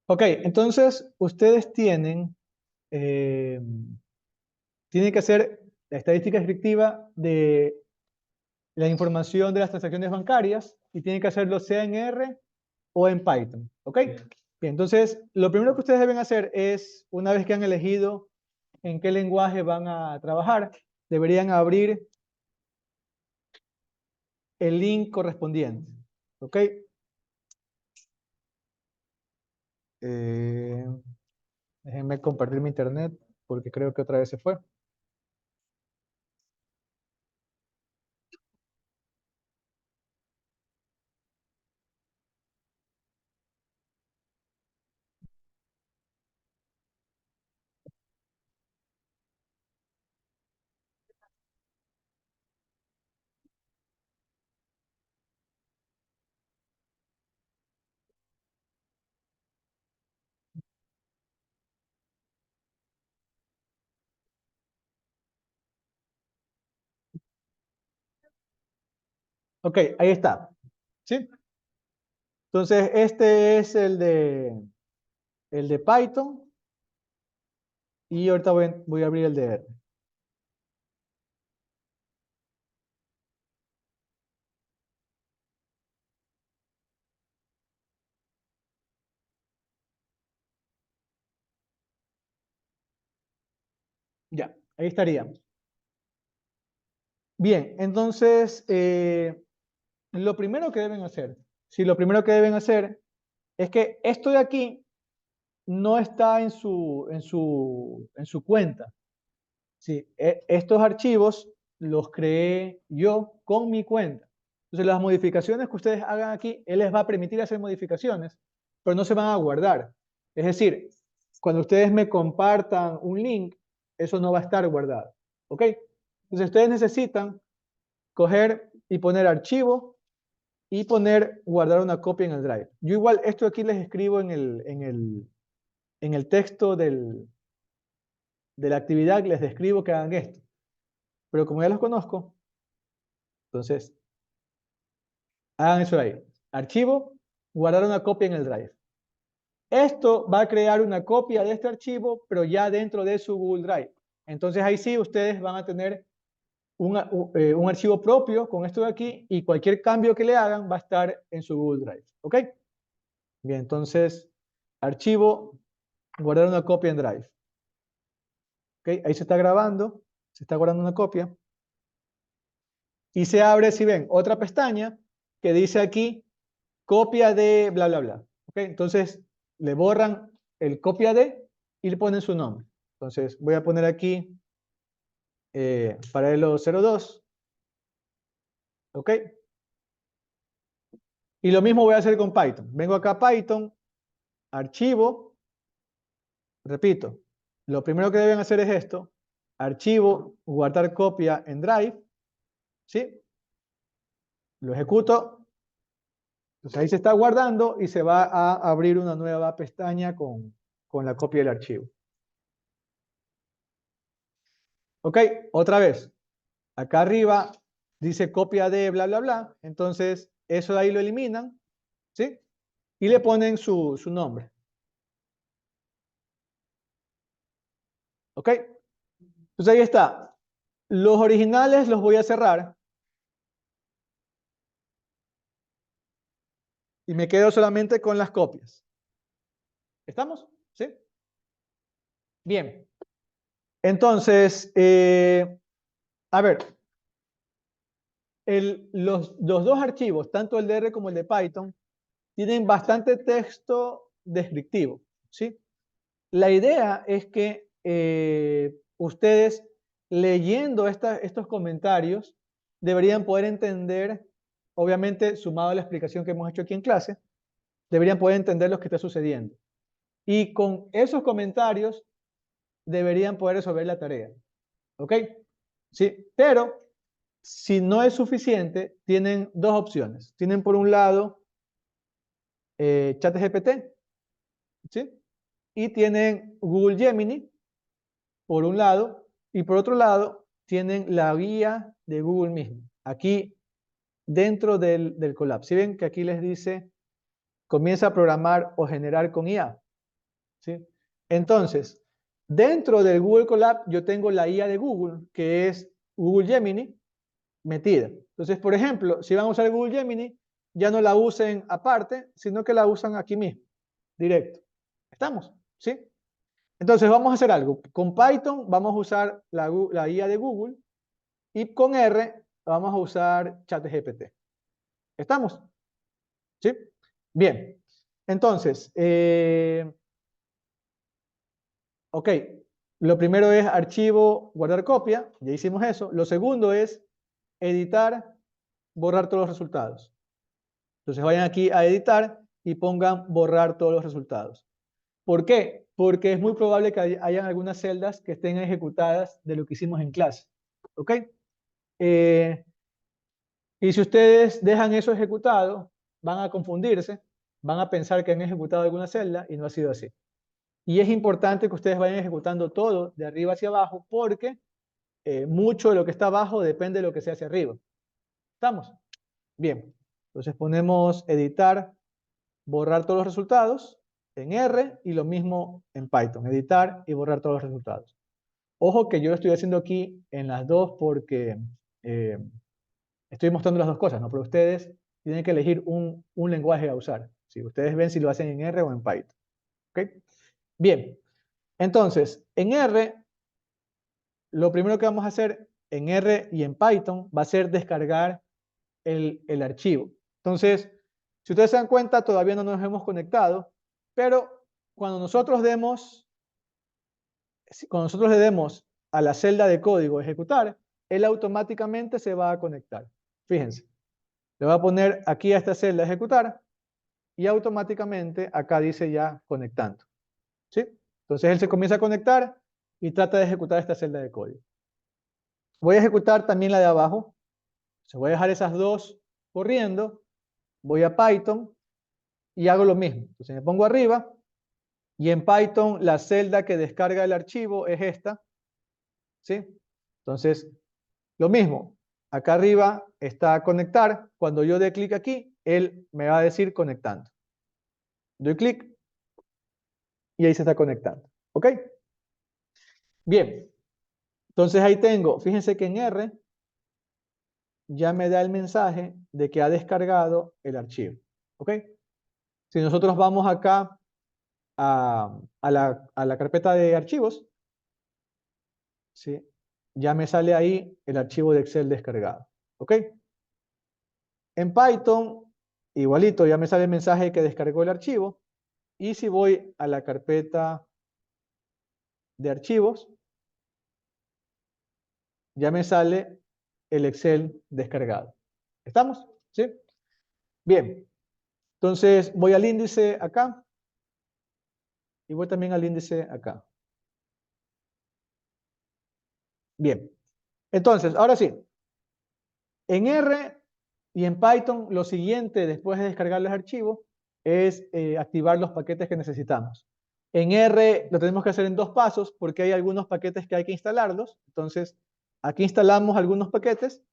Ok, entonces ustedes tienen que hacer la estadística descriptiva de la información de las transacciones bancarias y tienen que hacerlo sea en R o en Python. ¿Ok? Bien, entonces lo primero que ustedes deben hacer es, una vez que han elegido en qué lenguaje van a trabajar, deberían abrir el link correspondiente. ¿Ok? Eh, Déjenme compartir mi internet porque creo que otra vez se fue. Ok, ahí está. ¿Sí? Entonces, este es el de Python y ahorita voy a abrir el de R. Ya, ahí estaría. Bien, entonces, lo primero que deben hacer, si lo primero que deben hacer es que esto de aquí no está en su cuenta. Sí, estos archivos los creé yo con mi cuenta. Entonces, las modificaciones que ustedes hagan aquí, él les va a permitir hacer modificaciones, pero no se van a guardar. Es decir, cuando ustedes me compartan un link, eso no va a estar guardado. ¿Ok? Entonces, ustedes necesitan coger y poner archivo y poner guardar una copia en el Drive. Yo igual esto aquí les escribo en el texto de la actividad, les describo que hagan esto. Pero como ya los conozco, entonces hagan eso ahí. Archivo, guardar una copia en el Drive. Esto va a crear una copia de este archivo, pero ya dentro de su Google Drive. Entonces ahí sí ustedes van a tener un archivo propio con esto de aquí y cualquier cambio que le hagan va a estar en su Google Drive. ¿Ok? Bien, entonces, archivo, guardar una copia en Drive. ¿Ok? Ahí se está grabando, se está guardando una copia. Y se abre, si ven, otra pestaña que dice aquí copia de bla, bla, bla. ¿Ok? Entonces, le borran el copia de y le ponen su nombre. Entonces, voy a poner aquí paralelo 02. ¿Ok? Y lo mismo voy a hacer con Python. Vengo acá a Python, archivo, repito, lo primero que deben hacer es esto, archivo, guardar copia en Drive, ¿sí? Lo ejecuto, entonces ahí se está guardando y se va a abrir una nueva pestaña con la copia del archivo. Ok, otra vez, acá arriba dice copia de bla, bla, bla, entonces eso de ahí lo eliminan, ¿sí? Y le ponen su nombre. Ok, entonces ahí está. Los originales los voy a cerrar y me quedo solamente con las copias. ¿Estamos? ¿Sí? Bien. Entonces, a ver, los dos archivos, tanto el de R como el de Python, tienen bastante texto descriptivo, ¿sí? La idea es que ustedes, leyendo estos comentarios, deberían poder entender, obviamente, sumado a la explicación que hemos hecho aquí en clase, deberían poder entender lo que está sucediendo. Y con esos comentarios deberían poder resolver la tarea. ¿Ok? Sí, pero si no es suficiente, tienen dos opciones. Tienen por un lado ChatGPT, ¿sí? Y tienen Google Gemini, por un lado, y por otro lado, tienen la guía de Google mismo. Aquí, dentro del Colab. Si ven que aquí les dice, comienza a programar o generar con IA. ¿sí? Entonces, dentro del Google Colab yo tengo la IA de Google, que es Google Gemini, metida. Entonces, por ejemplo, si van a usar Google Gemini, ya no la usen aparte, sino que la usan aquí mismo, directo. ¿Estamos? ¿Sí? Entonces, vamos a hacer algo. Con Python vamos a usar la IA de Google y con R vamos a usar ChatGPT. ¿Estamos? ¿Sí? Bien. Entonces, ok. Lo primero es archivo, guardar copia. Ya hicimos eso. Lo segundo es editar, borrar todos los resultados. Entonces vayan aquí a editar y pongan borrar todos los resultados. ¿Por qué? Porque es muy probable que hayan algunas celdas que estén ejecutadas de lo que hicimos en clase. ¿Ok? Y si ustedes dejan eso ejecutado, van a confundirse, van a pensar que han ejecutado alguna celda y no ha sido así. Y es importante que ustedes vayan ejecutando todo de arriba hacia abajo porque mucho de lo que está abajo depende de lo que se hace arriba. ¿Estamos? Bien. Entonces ponemos editar, borrar todos los resultados en R y lo mismo en Python, editar y borrar todos los resultados. Ojo que yo lo estoy haciendo aquí en las dos porque estoy mostrando las dos cosas, ¿no? Pero ustedes tienen que elegir un lenguaje a usar. Si ustedes ven si lo hacen en R o en Python. ¿Ok? Bien. Entonces, en R, lo primero que vamos a hacer en R y en Python va a ser descargar el archivo. Entonces, si ustedes se dan cuenta, todavía no nos hemos conectado, pero cuando nosotros le demos a la celda de código ejecutar, él automáticamente se va a conectar. Fíjense, le voy a poner aquí a esta celda ejecutar y automáticamente acá dice ya conectando. ¿Sí? Entonces él se comienza a conectar y trata de ejecutar esta celda de código. Voy a ejecutar también la de abajo. Se voy a dejar esas dos corriendo. Voy a Python y hago lo mismo. Entonces me pongo arriba y en Python la celda que descarga el archivo es esta. ¿Sí? Entonces, lo mismo. Acá arriba está conectar. Cuando yo dé clic aquí, él me va a decir conectando. Doy clic y ahí se está conectando. ¿Ok? Bien. Entonces ahí tengo, fíjense que en R ya me da el mensaje de que ha descargado el archivo. ¿Ok? Si nosotros vamos acá a la carpeta de archivos, ¿sí? Ya me sale ahí el archivo de Excel descargado. ¿Ok? En Python, igualito, ya me sale el mensaje que descargó el archivo. Y si voy a la carpeta de archivos, ya me sale el Excel descargado. ¿Estamos? ¿Sí? Bien. Entonces voy al índice acá y voy también al índice acá. Bien. Entonces, ahora sí. En R y en Python, lo siguiente después de descargar los archivos es activar los paquetes que necesitamos. En R lo tenemos que hacer en dos pasos porque hay algunos paquetes que hay que instalarlos. Entonces, aquí instalamos algunos paquetes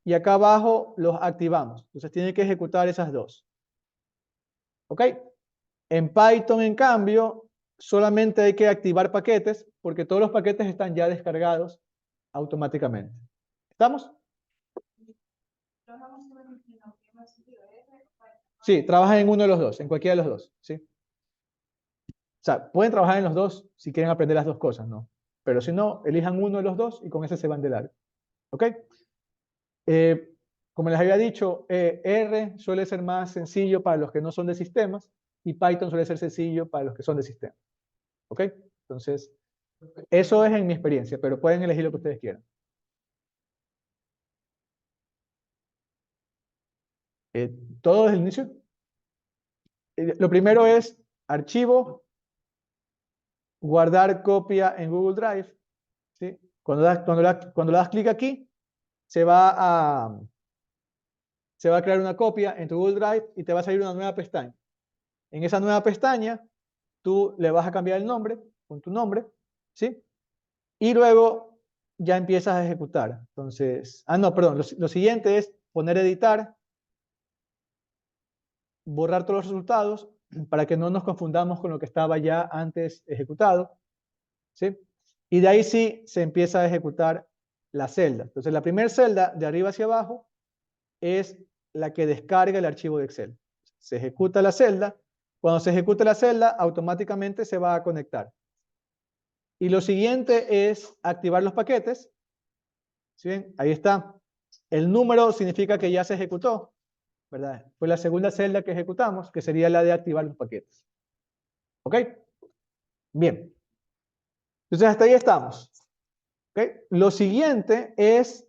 y acá abajo los activamos. Entonces, tiene que ejecutar esas dos. ¿Ok? En Python, en cambio, solamente hay que activar paquetes porque todos los paquetes están ya descargados automáticamente. ¿Estamos? Sí, trabajan en uno de los dos, en cualquiera de los dos, ¿sí? O sea, pueden trabajar en los dos si quieren aprender las dos cosas, ¿no? Pero si no, elijan uno de los dos y con ese se van de largo. ¿Ok? Como les había dicho, R suele ser más sencillo para los que no son de sistemas y Python suele ser sencillo para los que son de sistemas. ¿Ok? Entonces, eso es en mi experiencia, pero pueden elegir lo que ustedes quieran. ¿Todo desde el inicio? Lo primero es archivo, guardar copia en Google Drive. ¿Sí? Cuando le das clic aquí, se va a crear una copia en tu Google Drive y te va a salir una nueva pestaña. En esa nueva pestaña, tú le vas a cambiar el nombre con tu nombre, ¿sí? Y luego ya empiezas a ejecutar. Entonces, no, perdón, lo siguiente es poner editar, borrar todos los resultados, para que no nos confundamos con lo que estaba ya antes ejecutado, ¿sí? Y de ahí sí se empieza a ejecutar la celda. Entonces, la primera celda de arriba hacia abajo es la que descarga el archivo de Excel. Se ejecuta la celda. Cuando se ejecuta la celda, automáticamente se va a conectar. Y lo siguiente es activar los paquetes. ¿Sí ven? Ahí está. El número significa que ya se ejecutó, ¿verdad? Fue la segunda celda que ejecutamos, que sería la de activar los paquetes. ¿Ok? Bien. Entonces, hasta ahí estamos. ¿Ok? Lo siguiente es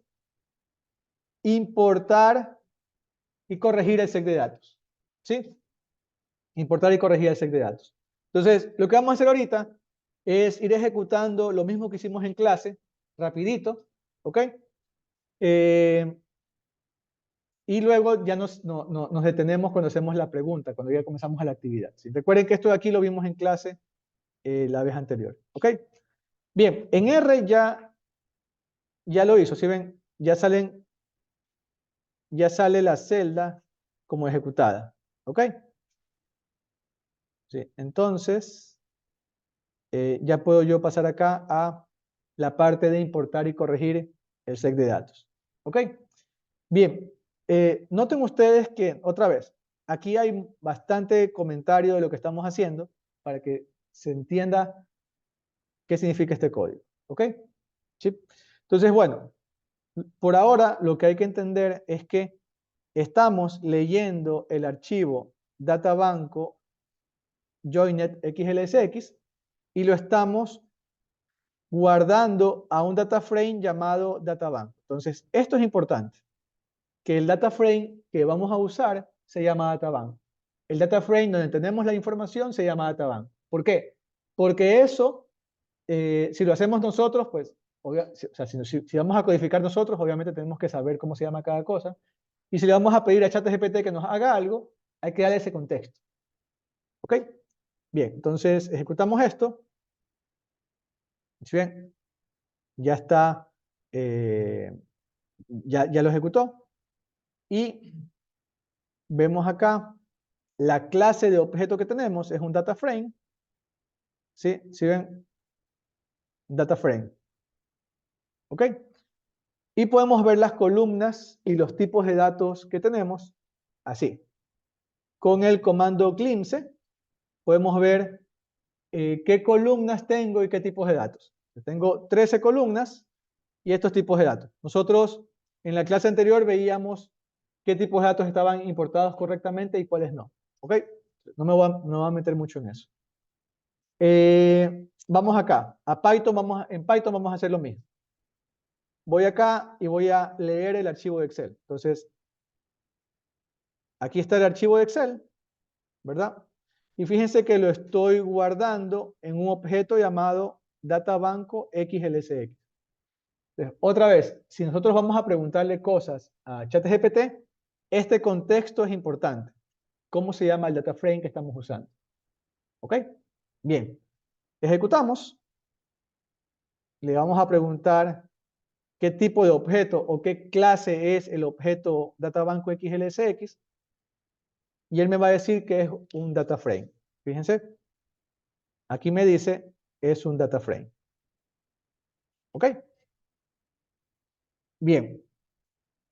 importar y corregir el set de datos. ¿Sí? Importar y corregir el set de datos. Entonces, lo que vamos a hacer ahorita es ir ejecutando lo mismo que hicimos en clase, rapidito, ¿ok? Y luego ya nos detenemos cuando hacemos la pregunta, cuando ya comenzamos a la actividad. ¿Sí? Recuerden que esto de aquí lo vimos en clase la vez anterior, ¿ok? Bien, en R ya lo hizo, ¿sí ven? Ya sale la celda como ejecutada, ¿ok? Sí, entonces, ya puedo yo pasar acá a la parte de importar y corregir el set de datos. ¿Ok? Bien, noten ustedes que, otra vez, aquí hay bastante comentario de lo que estamos haciendo para que se entienda qué significa este código. ¿Ok? ¿Sí? Entonces, bueno, por ahora lo que hay que entender es que estamos leyendo el archivo databanco joinet xlsx y lo estamos guardando a un data frame llamado databank. Entonces, esto es importante, que el data frame que vamos a usar se llama databank. El data frame donde tenemos la información se llama databank. ¿Por qué? Porque eso, si lo hacemos nosotros, pues, o sea, si vamos a codificar nosotros, obviamente tenemos que saber cómo se llama cada cosa. Y si le vamos a pedir a ChatGPT que nos haga algo, hay que darle ese contexto. ¿Ok? Bien, entonces ejecutamos esto. Bien, ya está, ya lo ejecutó. Y vemos acá la clase de objeto que tenemos es un data frame. ¿Sí? ¿Sí ven? Data frame. ¿Ok? Y podemos ver las columnas y los tipos de datos que tenemos así. Con el comando glimpse podemos ver qué columnas tengo y qué tipos de datos. Tengo 13 columnas y estos tipos de datos. Nosotros en la clase anterior veíamos qué tipos de datos estaban importados correctamente y cuáles no. ¿Ok? No me voy a meter mucho en eso. Vamos acá. En Python vamos a hacer lo mismo. Voy acá y voy a leer el archivo de Excel. Entonces, aquí está el archivo de Excel, ¿verdad? Y fíjense que lo estoy guardando en un objeto llamado databanco xlsx. Entonces, otra vez, si nosotros vamos a preguntarle cosas a ChatGPT, este contexto es importante. ¿Cómo se llama el data frame que estamos usando? ¿Ok? Bien. Ejecutamos. Le vamos a preguntar qué tipo de objeto o qué clase es el objeto databanco xlsx. Y él me va a decir que es un data frame. Fíjense. Aquí me dice es un data frame. ¿Ok? Bien.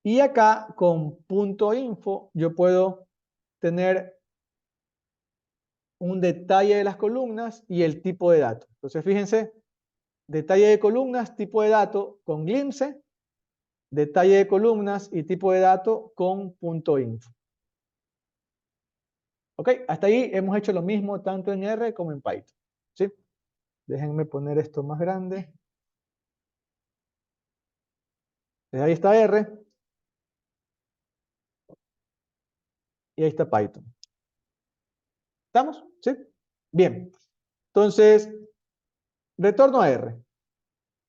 Y acá con .info yo puedo tener un detalle de las columnas y el tipo de dato. Entonces, fíjense, detalle de columnas, tipo de dato con glimpse, detalle de columnas y tipo de dato con .info. ¿Ok? Hasta ahí hemos hecho lo mismo tanto en R como en Python. ¿Sí? Déjenme poner esto más grande. Ahí está R. Y ahí está Python. ¿Estamos? ¿Sí? Bien. Entonces, retorno a R.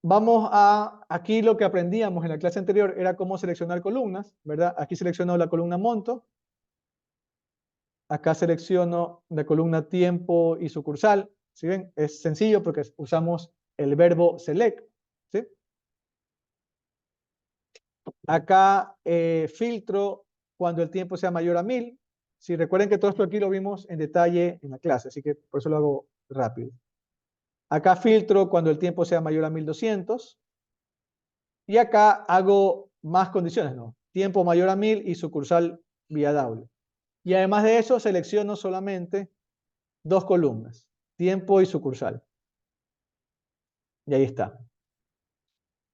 Vamos a, aquí lo que aprendíamos en la clase anterior era cómo seleccionar columnas, ¿verdad? Aquí selecciono la columna monto. Acá selecciono la columna tiempo y sucursal. ¿Sí ven? Es sencillo porque usamos el verbo select. ¿Sí? Acá filtro cuando el tiempo sea mayor a 1000. Si recuerden que todo esto aquí lo vimos en detalle en la clase, así que por eso lo hago rápido. Acá filtro cuando el tiempo sea mayor a 1200. Y acá hago más condiciones, ¿no? Tiempo mayor a 1000 y sucursal viable. Y además de eso, selecciono solamente dos columnas, tiempo y sucursal. Y ahí está.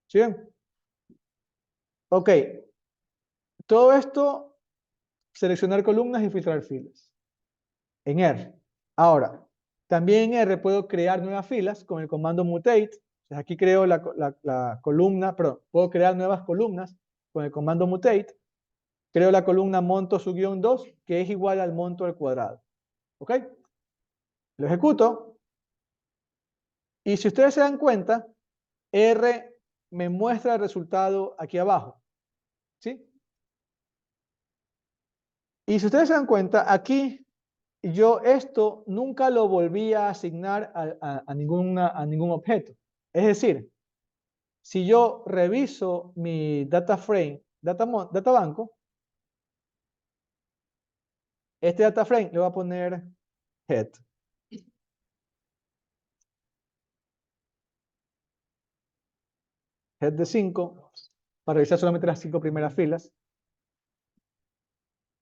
¿Sí ven? Ok. Todo esto, seleccionar columnas y filtrar filas. En R. Ahora, también en R puedo crear nuevas filas con el comando mutate. Entonces aquí creo la columna, perdón, puedo crear nuevas columnas con el comando mutate. Creo la columna monto su guión 2, que es igual al monto al cuadrado. ¿Ok? Lo ejecuto. Y si ustedes se dan cuenta, R me muestra el resultado aquí abajo. ¿Sí? Y si ustedes se dan cuenta, aquí yo esto nunca lo volví a asignar a ningún objeto. Es decir, si yo reviso mi data frame, data banco, este data frame le voy a poner head. Head de 5, para revisar solamente las 5 primeras filas.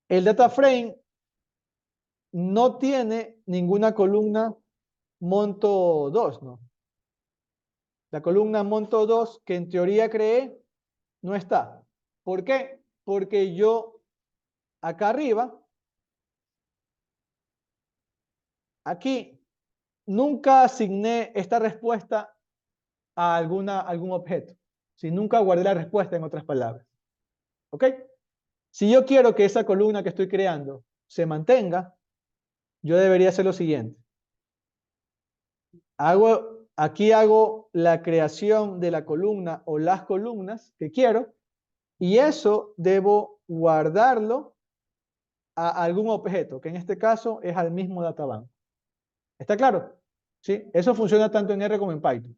El data frame no tiene ninguna columna monto 2, ¿no? La columna monto 2 que en teoría creé no está. ¿Por qué? Porque yo acá arriba, aquí, nunca asigné esta respuesta a algún objeto. Si nunca guardé la respuesta, en otras palabras. ¿Ok? Si yo quiero que esa columna que estoy creando se mantenga, yo debería hacer lo siguiente. Aquí hago la creación de la columna o las columnas que quiero y eso debo guardarlo a algún objeto, que en este caso es al mismo databank. ¿Está claro? ¿Sí? Eso funciona tanto en R como en Python.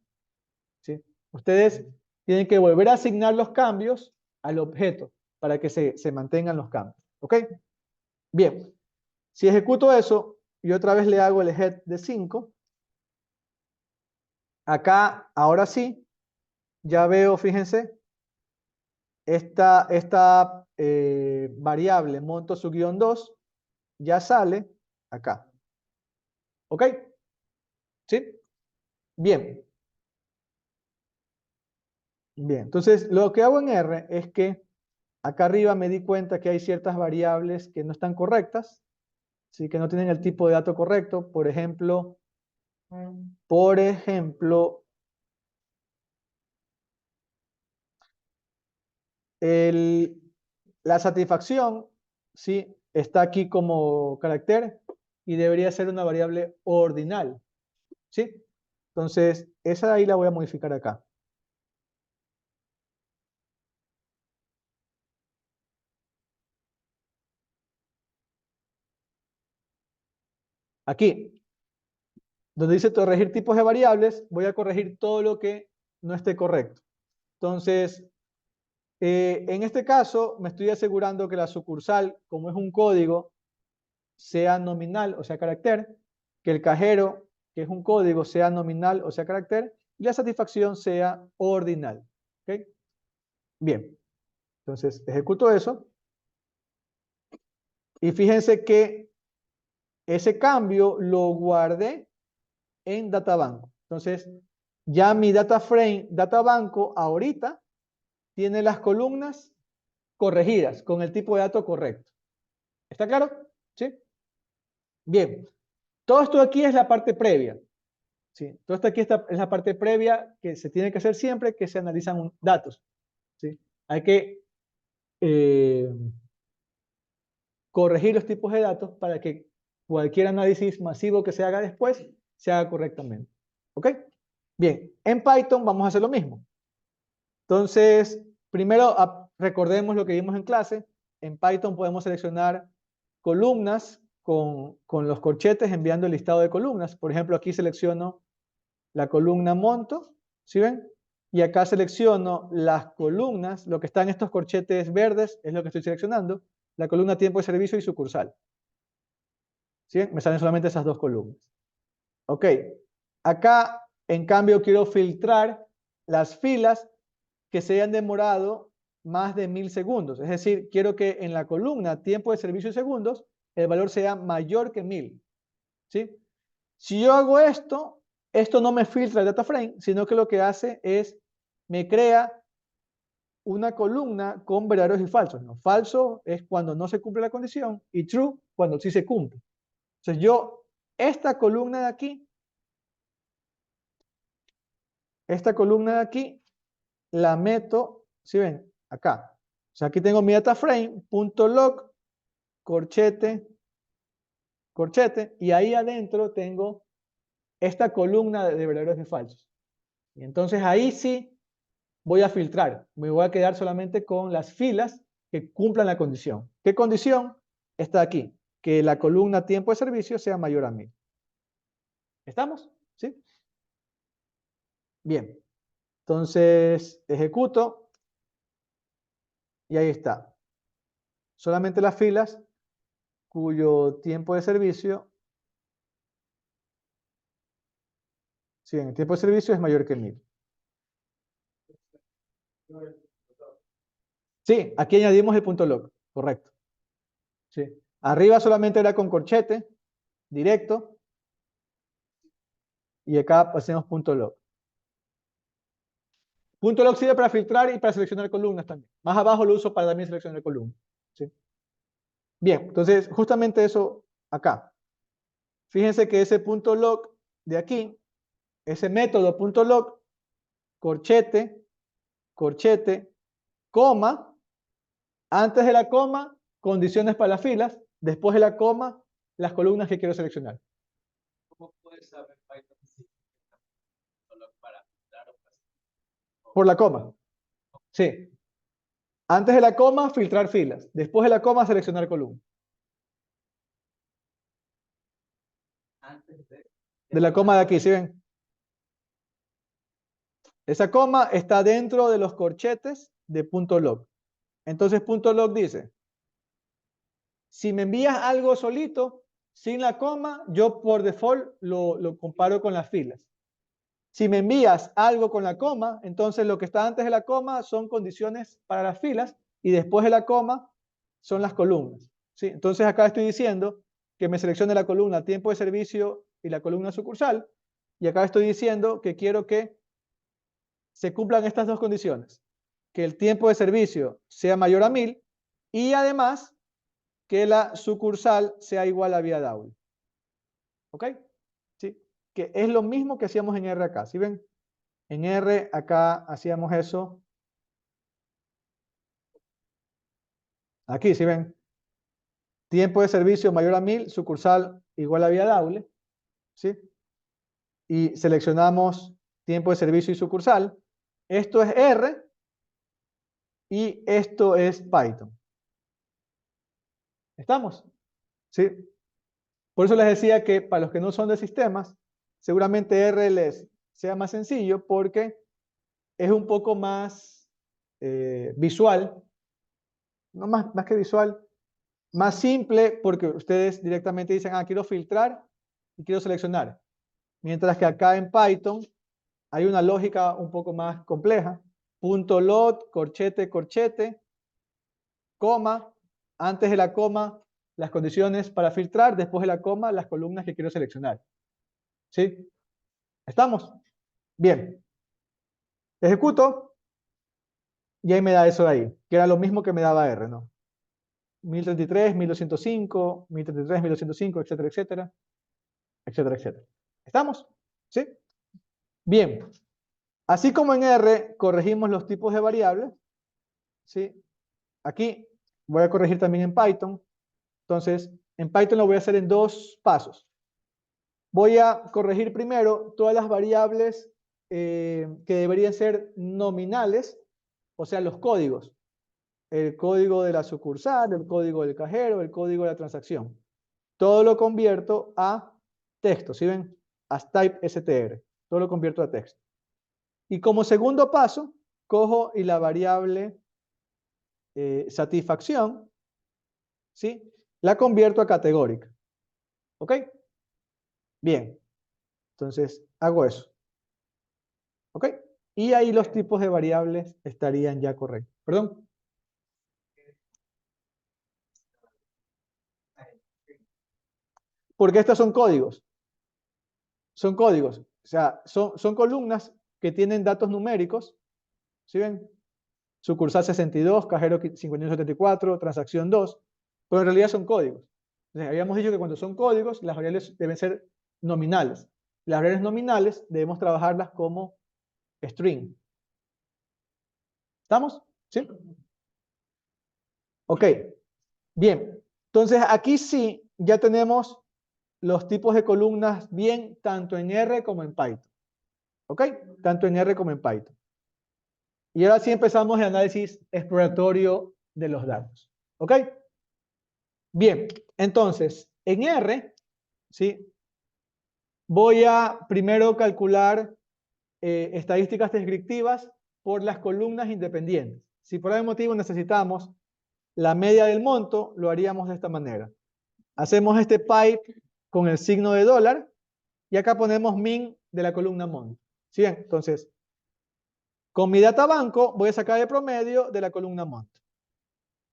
¿Sí? Ustedes tienen que volver a asignar los cambios al objeto para que se mantengan los cambios. ¿Ok? Bien. Si ejecuto eso y otra vez le hago el head de 5, acá, ahora sí, ya veo, fíjense, esta variable monto su guión 2 ya sale acá. ¿Ok? ¿Sí? Bien. Bien. Entonces, lo que hago en R es que acá arriba me di cuenta que hay ciertas variables que no están correctas, ¿sí? Que no tienen el tipo de dato correcto. Por ejemplo, la satisfacción, ¿sí? Está aquí como carácter y debería ser una variable ordinal, ¿sí? Entonces, esa ahí la voy a modificar acá. Aquí, donde dice corregir tipos de variables, voy a corregir todo lo que no esté correcto. Entonces, en este caso, me estoy asegurando que la sucursal, como es un código, sea nominal o sea carácter, que el cajero, que es un código, sea nominal o sea carácter, y la satisfacción sea ordinal. ¿Ok? Bien, entonces ejecuto eso. Y fíjense que ese cambio lo guardé en databanco. Entonces, ya mi data frame, databanco, ahorita tiene las columnas corregidas con el tipo de dato correcto. ¿Está claro? ¿Sí? Bien. Todo esto aquí es la parte previa. ¿Sí? Todo esto aquí es la parte previa que se tiene que hacer siempre que se analizan datos. ¿Sí? Hay que corregir los tipos de datos para que cualquier análisis masivo que se haga después se haga correctamente. ¿Ok? Bien, en Python vamos a hacer lo mismo. Entonces, primero recordemos lo que vimos en clase. En Python podemos seleccionar columnas con los corchetes enviando el listado de columnas. Por ejemplo, aquí selecciono la columna monto, ¿sí ven? Y acá selecciono las columnas, lo que está en estos corchetes verdes es lo que estoy seleccionando, la columna tiempo de servicio y sucursal. ¿Sí? Me salen solamente esas dos columnas. Ok. Acá, en cambio, quiero filtrar las filas que se hayan demorado más de 1000 segundos. Es decir, quiero que en la columna tiempo de servicio en segundos, el valor sea mayor que 1000. ¿Sí? Si yo hago esto, esto no me filtra el data frame, sino que lo que hace es, me crea una columna con verdaderos y falsos, ¿no? Falso es cuando no se cumple la condición y true cuando sí se cumple. Entonces yo, esta columna de aquí, la meto, ¿sí ven? Acá. O sea, aquí tengo mi data frame, punto log, corchete, corchete, y ahí adentro tengo esta columna de verdaderos y falsos. Y entonces ahí sí voy a filtrar. Me voy a quedar solamente con las filas que cumplan la condición. ¿Qué condición? Está aquí. Que la columna tiempo de servicio sea mayor a 1000. ¿Estamos? ¿Sí? Bien. Entonces, ejecuto. Y ahí está. Solamente las filas cuyo tiempo de servicio, sí, el tiempo de servicio es mayor que 1000. Sí, aquí añadimos el punto log. Correcto. Sí. Arriba solamente era con corchete, directo. Y acá hacemos punto log. Punto log sirve para filtrar y para seleccionar columnas también. Más abajo lo uso para también seleccionar columnas. ¿Sí? Bien, entonces justamente eso acá. Fíjense que ese punto log de aquí, ese método punto log, corchete, corchete, coma, antes de la coma, condiciones para las filas, después de la coma, las columnas que quiero seleccionar. ¿Cómo puedes saber Python si solo para filtrar o para... Por la coma. Sí. Antes de la coma, filtrar filas. Después de la coma, seleccionar columnas. Antes De la coma de aquí, ¿sí ven? Esa coma está dentro de los corchetes de punto log. Entonces punto log dice, si me envías algo solito, sin la coma, yo por default lo comparo con las filas. Si me envías algo con la coma, entonces lo que está antes de la coma son condiciones para las filas y después de la coma son las columnas. ¿Sí? Entonces acá estoy diciendo que me seleccione la columna tiempo de servicio y la columna sucursal. Y acá estoy diciendo que quiero que se cumplan estas dos condiciones. Que el tiempo de servicio sea mayor a 1000 y además que la sucursal sea igual a vía Dowell. ¿Ok? ¿Sí? Que es lo mismo que hacíamos en R acá. ¿Sí ven? En R acá hacíamos eso. Aquí, ¿sí ven? Tiempo de servicio mayor a 1000, sucursal igual a vía Dowell. ¿Sí? Y seleccionamos tiempo de servicio y sucursal. Esto es R y esto es Python. ¿Estamos? ¿Sí? Por eso les decía que para los que no son de sistemas, seguramente R les sea más sencillo porque es un poco más visual, no más que visual, más simple porque ustedes directamente dicen, quiero filtrar y quiero seleccionar. Mientras que acá en Python hay una lógica un poco más compleja. Punto load, corchete, corchete, coma, antes de la coma, las condiciones para filtrar, después de la coma, las columnas que quiero seleccionar. ¿Sí? ¿Estamos? Bien. Ejecuto y ahí me da eso de ahí, que era lo mismo que me daba R, ¿no? 1033, 1205, 1033, 1205, etcétera, etcétera, etcétera, etcétera. ¿Estamos? ¿Sí? Bien. Así como en R corregimos los tipos de variables, ¿sí? Aquí voy a corregir también en Python. Entonces, en Python lo voy a hacer en dos pasos. Voy a corregir primero todas las variables que deberían ser nominales, o sea, los códigos. El código de la sucursal, el código del cajero, el código de la transacción. Todo lo convierto a texto, ¿sí ven? As type str. Todo lo convierto a texto. Y como segundo paso, cojo y la variable satisfacción, ¿sí? La convierto a categórica. ¿Ok? Bien. Entonces, hago eso. ¿Ok? Y ahí los tipos de variables estarían ya correctos. Perdón. Porque estos son códigos. Son códigos. O sea, son columnas que tienen datos numéricos. ¿Sí ven? Sucursal 62, cajero 5174, transacción 2. Pero en realidad son códigos. Entonces, habíamos dicho que cuando son códigos, las variables deben ser nominales. Las variables nominales debemos trabajarlas como string. ¿Estamos? ¿Sí? Ok. Bien. Entonces, aquí sí ya tenemos los tipos de columnas bien, tanto en R como en Python. ¿Ok? Tanto en R como en Python. Y ahora sí empezamos el análisis exploratorio de los datos. ¿Ok? Bien, entonces, en R, ¿sí? Voy a primero calcular estadísticas descriptivas por las columnas independientes. Si por algún motivo necesitamos la media del monto, lo haríamos de esta manera. Hacemos este pipe con el signo de dólar y acá ponemos min de la columna monto. ¿Sí? Entonces, con mi data banco voy a sacar el promedio de la columna monto.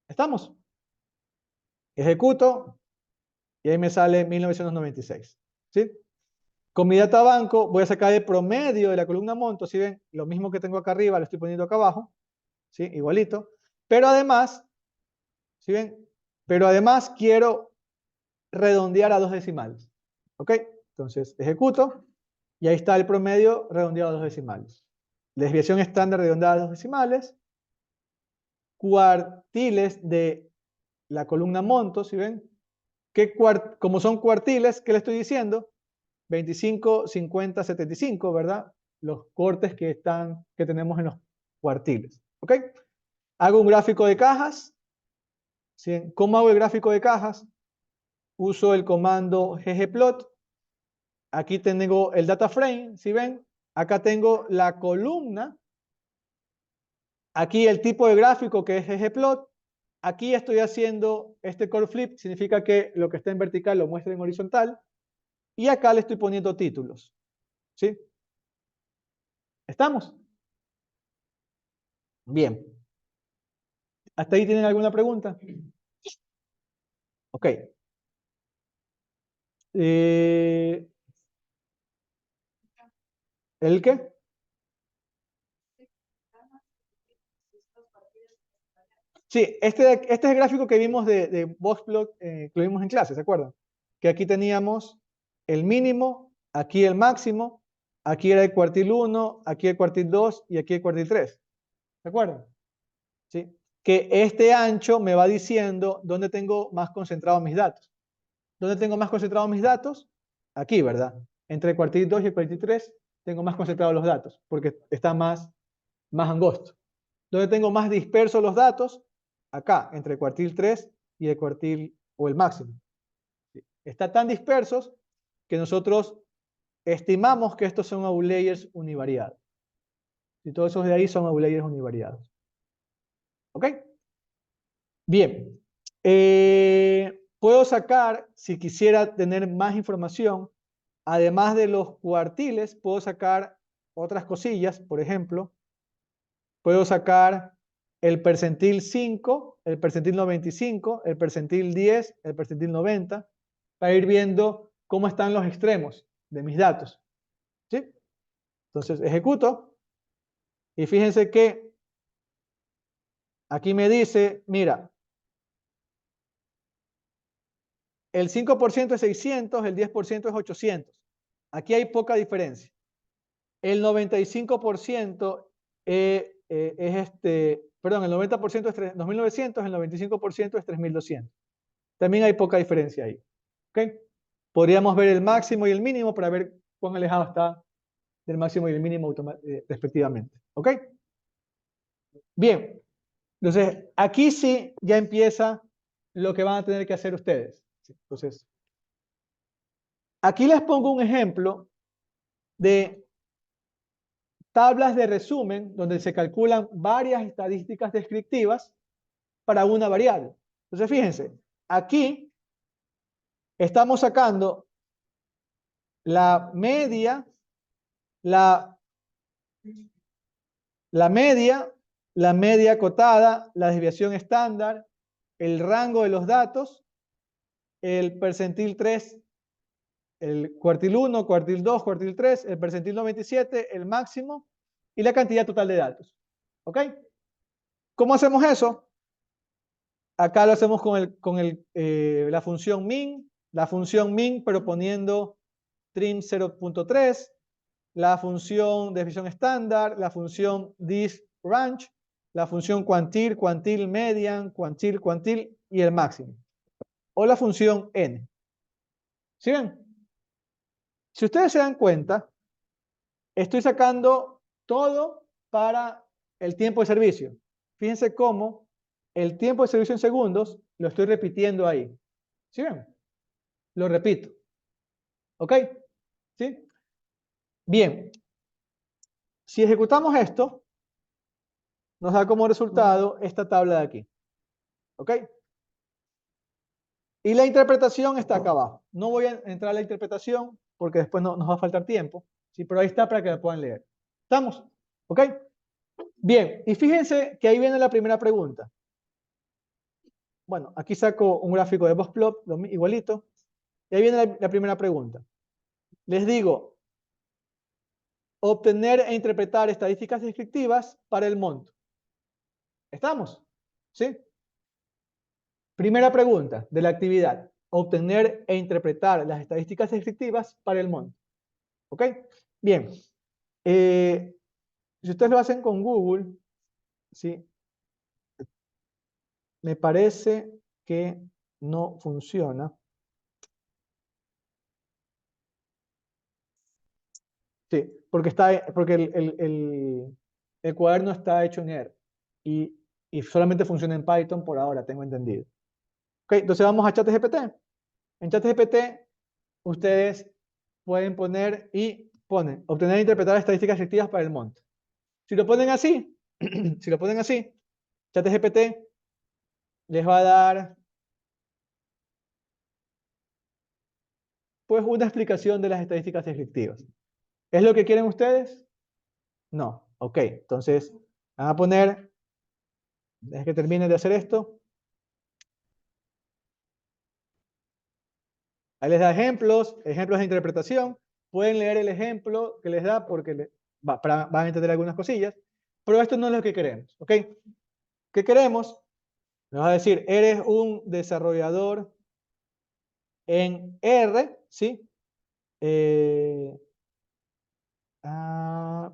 ¿Estamos? Ejecuto y ahí me sale 1996. ¿Sí? Con mi data banco voy a sacar el promedio de la columna monto. ¿Sí ven? Lo mismo que tengo acá arriba lo estoy poniendo acá abajo. ¿Sí? Igualito. Pero además, ¿sí ven? Pero además quiero redondear a 2 decimales. ¿Ok? Entonces ejecuto y ahí está el promedio redondeado a 2 decimales. Desviación estándar redondeada a 2 decimales. Cuartiles de la columna monto, ¿sí ven? Como son cuartiles, ¿qué le estoy diciendo? 25, 50, 75, ¿verdad? Los cortes que tenemos en los cuartiles. ¿Ok? Hago un gráfico de cajas. ¿Sí? ¿Cómo hago el gráfico de cajas? Uso el comando ggplot. Aquí tengo el data frame, ¿sí ven? Acá tengo la columna. Aquí el tipo de gráfico que es ggplot. Aquí estoy haciendo este curve flip, significa que lo que está en vertical lo muestra en horizontal. Y acá le estoy poniendo títulos. ¿Sí? ¿Estamos? Bien. ¿Hasta ahí tienen alguna pregunta? Ok. ¿El qué? Sí, este es el gráfico que vimos de Boxplot, que lo vimos en clase, ¿se acuerdan? Que aquí teníamos el mínimo, aquí el máximo, aquí era el cuartil 1, aquí el cuartil 2 y aquí el cuartil 3. ¿Se acuerdan? ¿Sí? Que este ancho me va diciendo dónde tengo más concentrados mis datos. ¿Dónde tengo más concentrados mis datos? Aquí, ¿verdad? Entre el cuartil 2 y el cuartil 3 tengo más concentrados los datos, porque está más angosto. ¿Dónde tengo más dispersos los datos? Acá, entre el cuartil 3 y el cuartil o el máximo. Está tan dispersos que nosotros estimamos que estos son outliers univariados. Y todos esos de ahí son outliers univariados. ¿Ok? Bien. Puedo sacar, si quisiera tener más información, además de los cuartiles, puedo sacar otras cosillas. Por ejemplo, puedo sacar el percentil 5, el percentil 95, el percentil 10, el percentil 90, para ir viendo cómo están los extremos de mis datos. ¿Sí? Entonces ejecuto y fíjense que aquí me dice, mira, el 5% es 600, el 10% es 800. Aquí hay poca diferencia. El 95% perdón, el 90% es 2.900, el 95% es 3.200. También hay poca diferencia ahí. ¿Ok? Podríamos ver el máximo y el mínimo para ver cuán alejado está del máximo y el mínimo respectivamente. ¿Ok? Bien. Entonces, aquí sí ya empieza lo que van a tener que hacer ustedes. Entonces, aquí les pongo un ejemplo de tablas de resumen donde se calculan varias estadísticas descriptivas para una variable. Entonces, fíjense, aquí estamos sacando la media, la media, la media acotada, la desviación estándar, el rango de los datos, el percentil 3, el cuartil 1, cuartil 2, cuartil 3, el percentil 97, el máximo y la cantidad total de datos. ¿Ok? ¿Cómo hacemos eso? Acá lo hacemos con la función min, pero poniendo trim 0.3, la función de desviación estándar, la función disRange, la función quantil, quantil median, quantil, quantil y el máximo. O la función n. ¿Sí ven? Si ustedes se dan cuenta, estoy sacando todo para el tiempo de servicio. Fíjense cómo el tiempo de servicio en segundos lo estoy repitiendo ahí. ¿Sí ven? Lo repito. ¿Ok? ¿Sí? Bien. Si ejecutamos esto, nos da como resultado esta tabla de aquí. ¿Ok? Y la interpretación está acá abajo. No voy a entrar a la interpretación porque después no, nos va a faltar tiempo. ¿Sí? Pero ahí está para que la puedan leer. ¿Estamos? ¿Ok? Bien. Y fíjense que ahí viene la primera pregunta. Bueno, aquí saco un gráfico de Boxplot, igualito. Y ahí viene la primera pregunta. Les digo, obtener e interpretar estadísticas descriptivas para el monto. ¿Estamos? ¿Sí? Primera pregunta de la actividad. Obtener e interpretar las estadísticas descriptivas para el monto. ¿Ok? Bien. Si ustedes lo hacen con Google, ¿sí? Me parece que no funciona. Sí, porque el cuaderno está hecho en R y solamente funciona en Python por ahora, tengo entendido. Ok, entonces vamos a ChatGPT. En ChatGPT ustedes pueden poner y ponen obtener e interpretar estadísticas efectivas para el monto. Si lo ponen así, si lo ponen así, ChatGPT les va a dar pues una explicación de las estadísticas descriptivas. ¿Es lo que quieren ustedes? No. Ok, entonces van a poner, dejen que termine de hacer esto. Ahí les da ejemplos de interpretación. Pueden leer el ejemplo que les da porque van a entender algunas cosillas. Pero esto no es lo que queremos. ¿Ok? ¿Qué queremos? Nos va a decir, eres un desarrollador en R, ¿sí?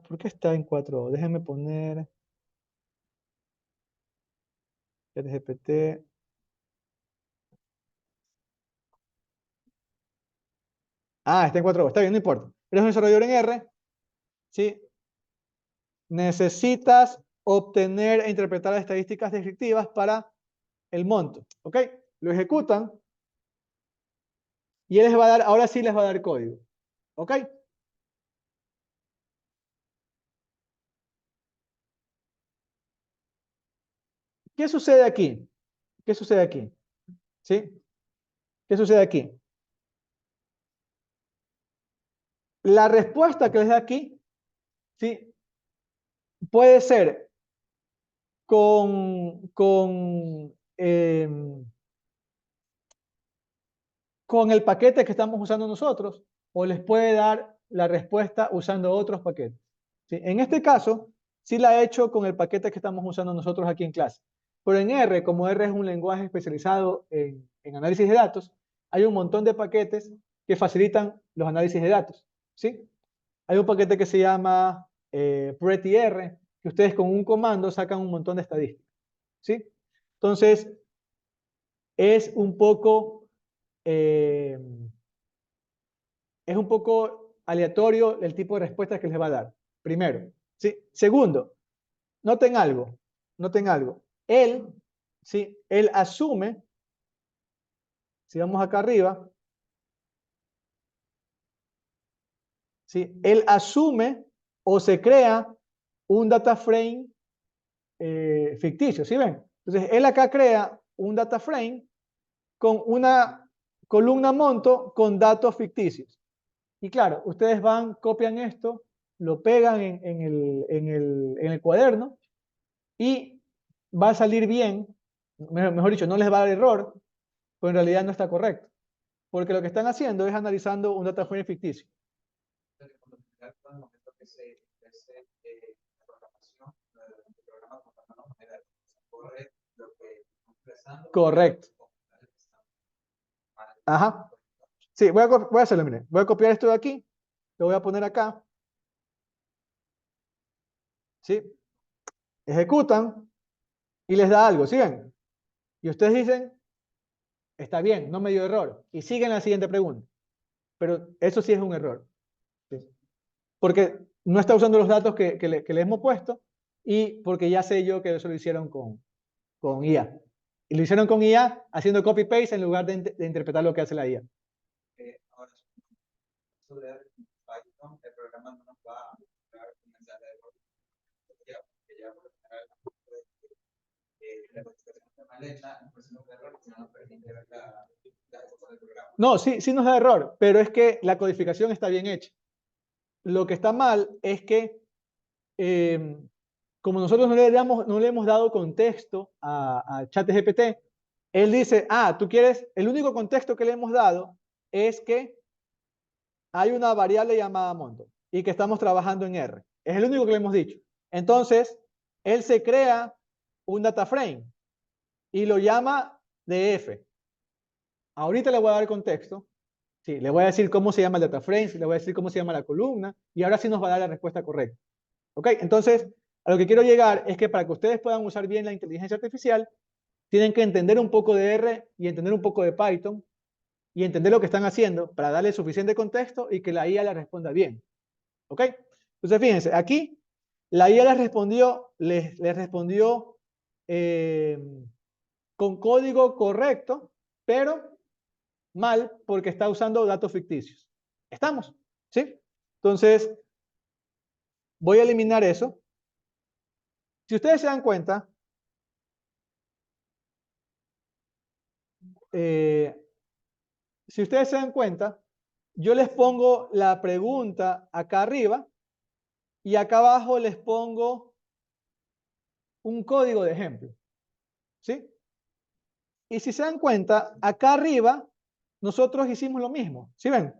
¿Por qué está en 4? Déjenme poner ChatGPT. Está en 4. Está bien, no importa. Eres un desarrollador en R, ¿sí? Necesitas obtener e interpretar las estadísticas descriptivas para el monto. ¿Ok? Lo ejecutan y él les va a dar, ahora sí les va a dar código. ¿Ok? ¿Qué sucede aquí? ¿Qué sucede aquí? ¿Sí? ¿Qué sucede aquí? La respuesta que les da aquí, ¿sí? Puede ser con el paquete que estamos usando nosotros o les puede dar la respuesta usando otros paquetes. ¿Sí? En este caso, sí la he hecho con el paquete que estamos usando nosotros aquí en clase. Pero en R, como R es un lenguaje especializado en análisis de datos, hay un montón de paquetes que facilitan los análisis de datos. ¿Sí? Hay un paquete que se llama PrettyR, que ustedes con un comando sacan un montón de estadísticas. ¿Sí? Entonces, es un poco... eh, es un poco aleatorio el tipo de respuestas que les va a dar. Primero. ¿Sí? Segundo, noten algo. Noten algo. Él, ¿sí? Él asume, si vamos acá arriba, ¿sí? Él asume o se crea un data frame ficticio, ¿sí ven? Entonces, él acá crea un data frame con columna monto con datos ficticios. Y claro, ustedes van, copian esto, lo pegan en el cuaderno y va a salir bien, mejor dicho, no les va a dar error, pero en realidad no está correcto. Porque lo que están haciendo es analizando un data frame ficticio. Entonces, por lo general, todo el momento que se la programación, el programa de una manera corre lo que estamos expresando. Correcto. Ajá. Sí, voy a hacerlo, miren. Voy a copiar esto de aquí, lo voy a poner acá. ¿Sí? Ejecutan y les da algo, ¿sí ven? Y ustedes dicen, está bien, no me dio error. Y siguen la siguiente pregunta. Pero eso sí es un error. ¿Sí? Porque no está usando los datos que le hemos puesto y porque ya sé yo que eso lo hicieron con IA. Y lo hicieron con IA haciendo copy-paste en lugar de interpretar lo que hace la IA. Ahora, sobre Python, el programa no nos va a mostrar un mensaje de error. Porque ya por lo general, la codificación está mal hecha, nos presenta un error que no nos permite ver la cosa del programa. No, sí nos da error, pero es que la codificación está bien hecha. Lo que está mal es que como nosotros no le hemos dado contexto a ChatGPT, él dice, tú quieres, el único contexto que le hemos dado es que hay una variable llamada monto y que estamos trabajando en R. Es el único que le hemos dicho. Entonces, él se crea un data frame y lo llama DF. Ahorita le voy a dar contexto. Sí, le voy a decir cómo se llama el data frame, le voy a decir cómo se llama la columna y ahora sí nos va a dar la respuesta correcta. ¿Ok? Entonces, a lo que quiero llegar es que para que ustedes puedan usar bien la inteligencia artificial, tienen que entender un poco de R y entender un poco de Python y entender lo que están haciendo para darle suficiente contexto y que la IA le responda bien. ¿Ok? Entonces, fíjense, aquí la IA les respondió con código correcto, pero mal porque está usando datos ficticios. ¿Estamos? ¿Sí? Entonces, voy a eliminar eso. Si ustedes se dan cuenta, si ustedes se dan cuenta, yo les pongo la pregunta acá arriba y acá abajo les pongo un código de ejemplo. ¿Sí? Y si se dan cuenta, acá arriba nosotros hicimos lo mismo. ¿Sí ven?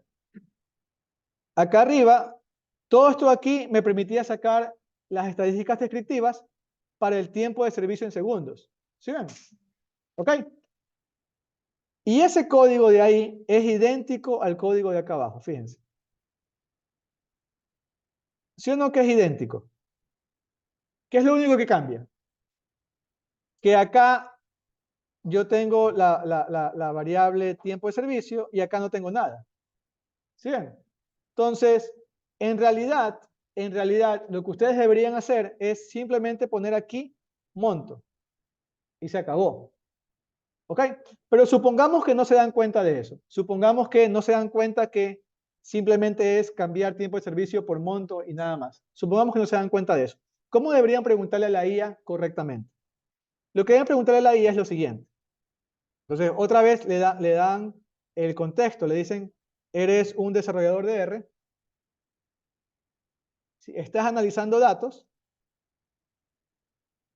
Acá arriba, todo esto aquí me permitía sacar las estadísticas descriptivas para el tiempo de servicio en segundos. ¿Sí ven? ¿Ok? Y ese código de ahí es idéntico al código de acá abajo, fíjense. ¿Sí o no que es idéntico? ¿Qué es lo único que cambia? Que acá yo tengo la variable tiempo de servicio y acá no tengo nada. ¿Sí ven? Entonces, en realidad, lo que ustedes deberían hacer es simplemente poner aquí monto y se acabó. ¿Ok? Pero supongamos que no se dan cuenta de eso. Supongamos que no se dan cuenta que simplemente es cambiar tiempo de servicio por monto y nada más. Supongamos que no se dan cuenta de eso. ¿Cómo deberían preguntarle a la IA correctamente? Lo que deben preguntarle a la IA es lo siguiente. Entonces, otra vez le dan el contexto, le dicen, eres un desarrollador de R, estás analizando datos,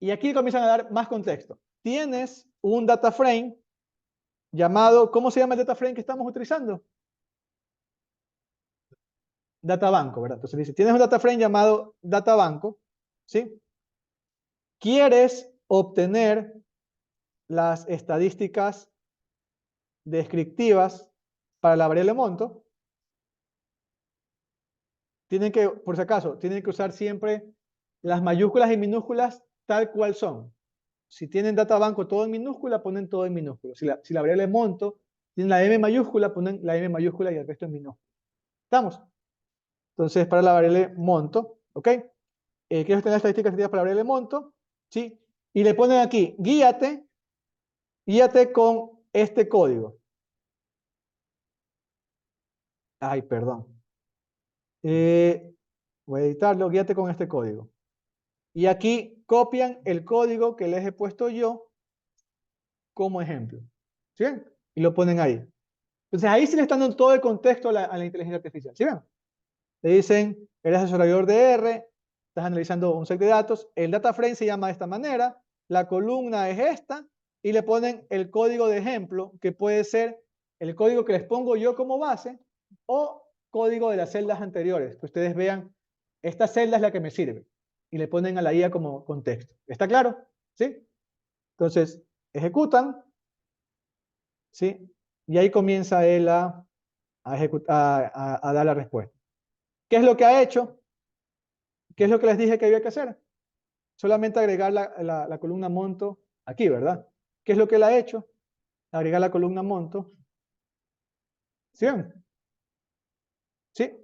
y aquí comienzan a dar más contexto. Tienes un data frame llamado, ¿cómo se llama el data frame que estamos utilizando? Databanco, ¿verdad? Entonces dice, tienes un data frame llamado databanco, ¿sí? ¿Quieres obtener las estadísticas descriptivas para la variable monto? Tienen que, por si acaso, tienen que usar siempre las mayúsculas y minúsculas tal cual son. Si tienen databanco todo en minúscula, ponen todo en minúscula. Si la variable monto tiene la M mayúscula, ponen la M mayúscula y el resto en minúscula. ¿Estamos? Entonces, para la variable monto, ¿ok? Quiero tener estadísticas para la variable monto, ¿sí? Y le ponen aquí, guíate con este código. Ay, perdón. Voy a editarlo, guíate con este código. Y aquí copian el código que les he puesto yo como ejemplo. ¿Sí? Y lo ponen ahí. Entonces ahí sí le están dando todo el contexto a la inteligencia artificial. ¿Sí ven? Le dicen, eres desarrollador de R, estás analizando un set de datos, el data frame se llama de esta manera, la columna es esta, y le ponen el código de ejemplo, que puede ser el código que les pongo yo como base, o código de las celdas anteriores, que ustedes vean, esta celda es la que me sirve, y le ponen a la IA como contexto. ¿Está claro? ¿Sí? Entonces, ejecutan, ¿sí? Y ahí comienza él a dar la respuesta. ¿Qué es lo que ha hecho? ¿Qué es lo que les dije que había que hacer? Solamente agregar la columna monto aquí, ¿verdad? ¿Qué es lo que él ha hecho? Agregar la columna monto. ¿Sí ven? ¿Sí?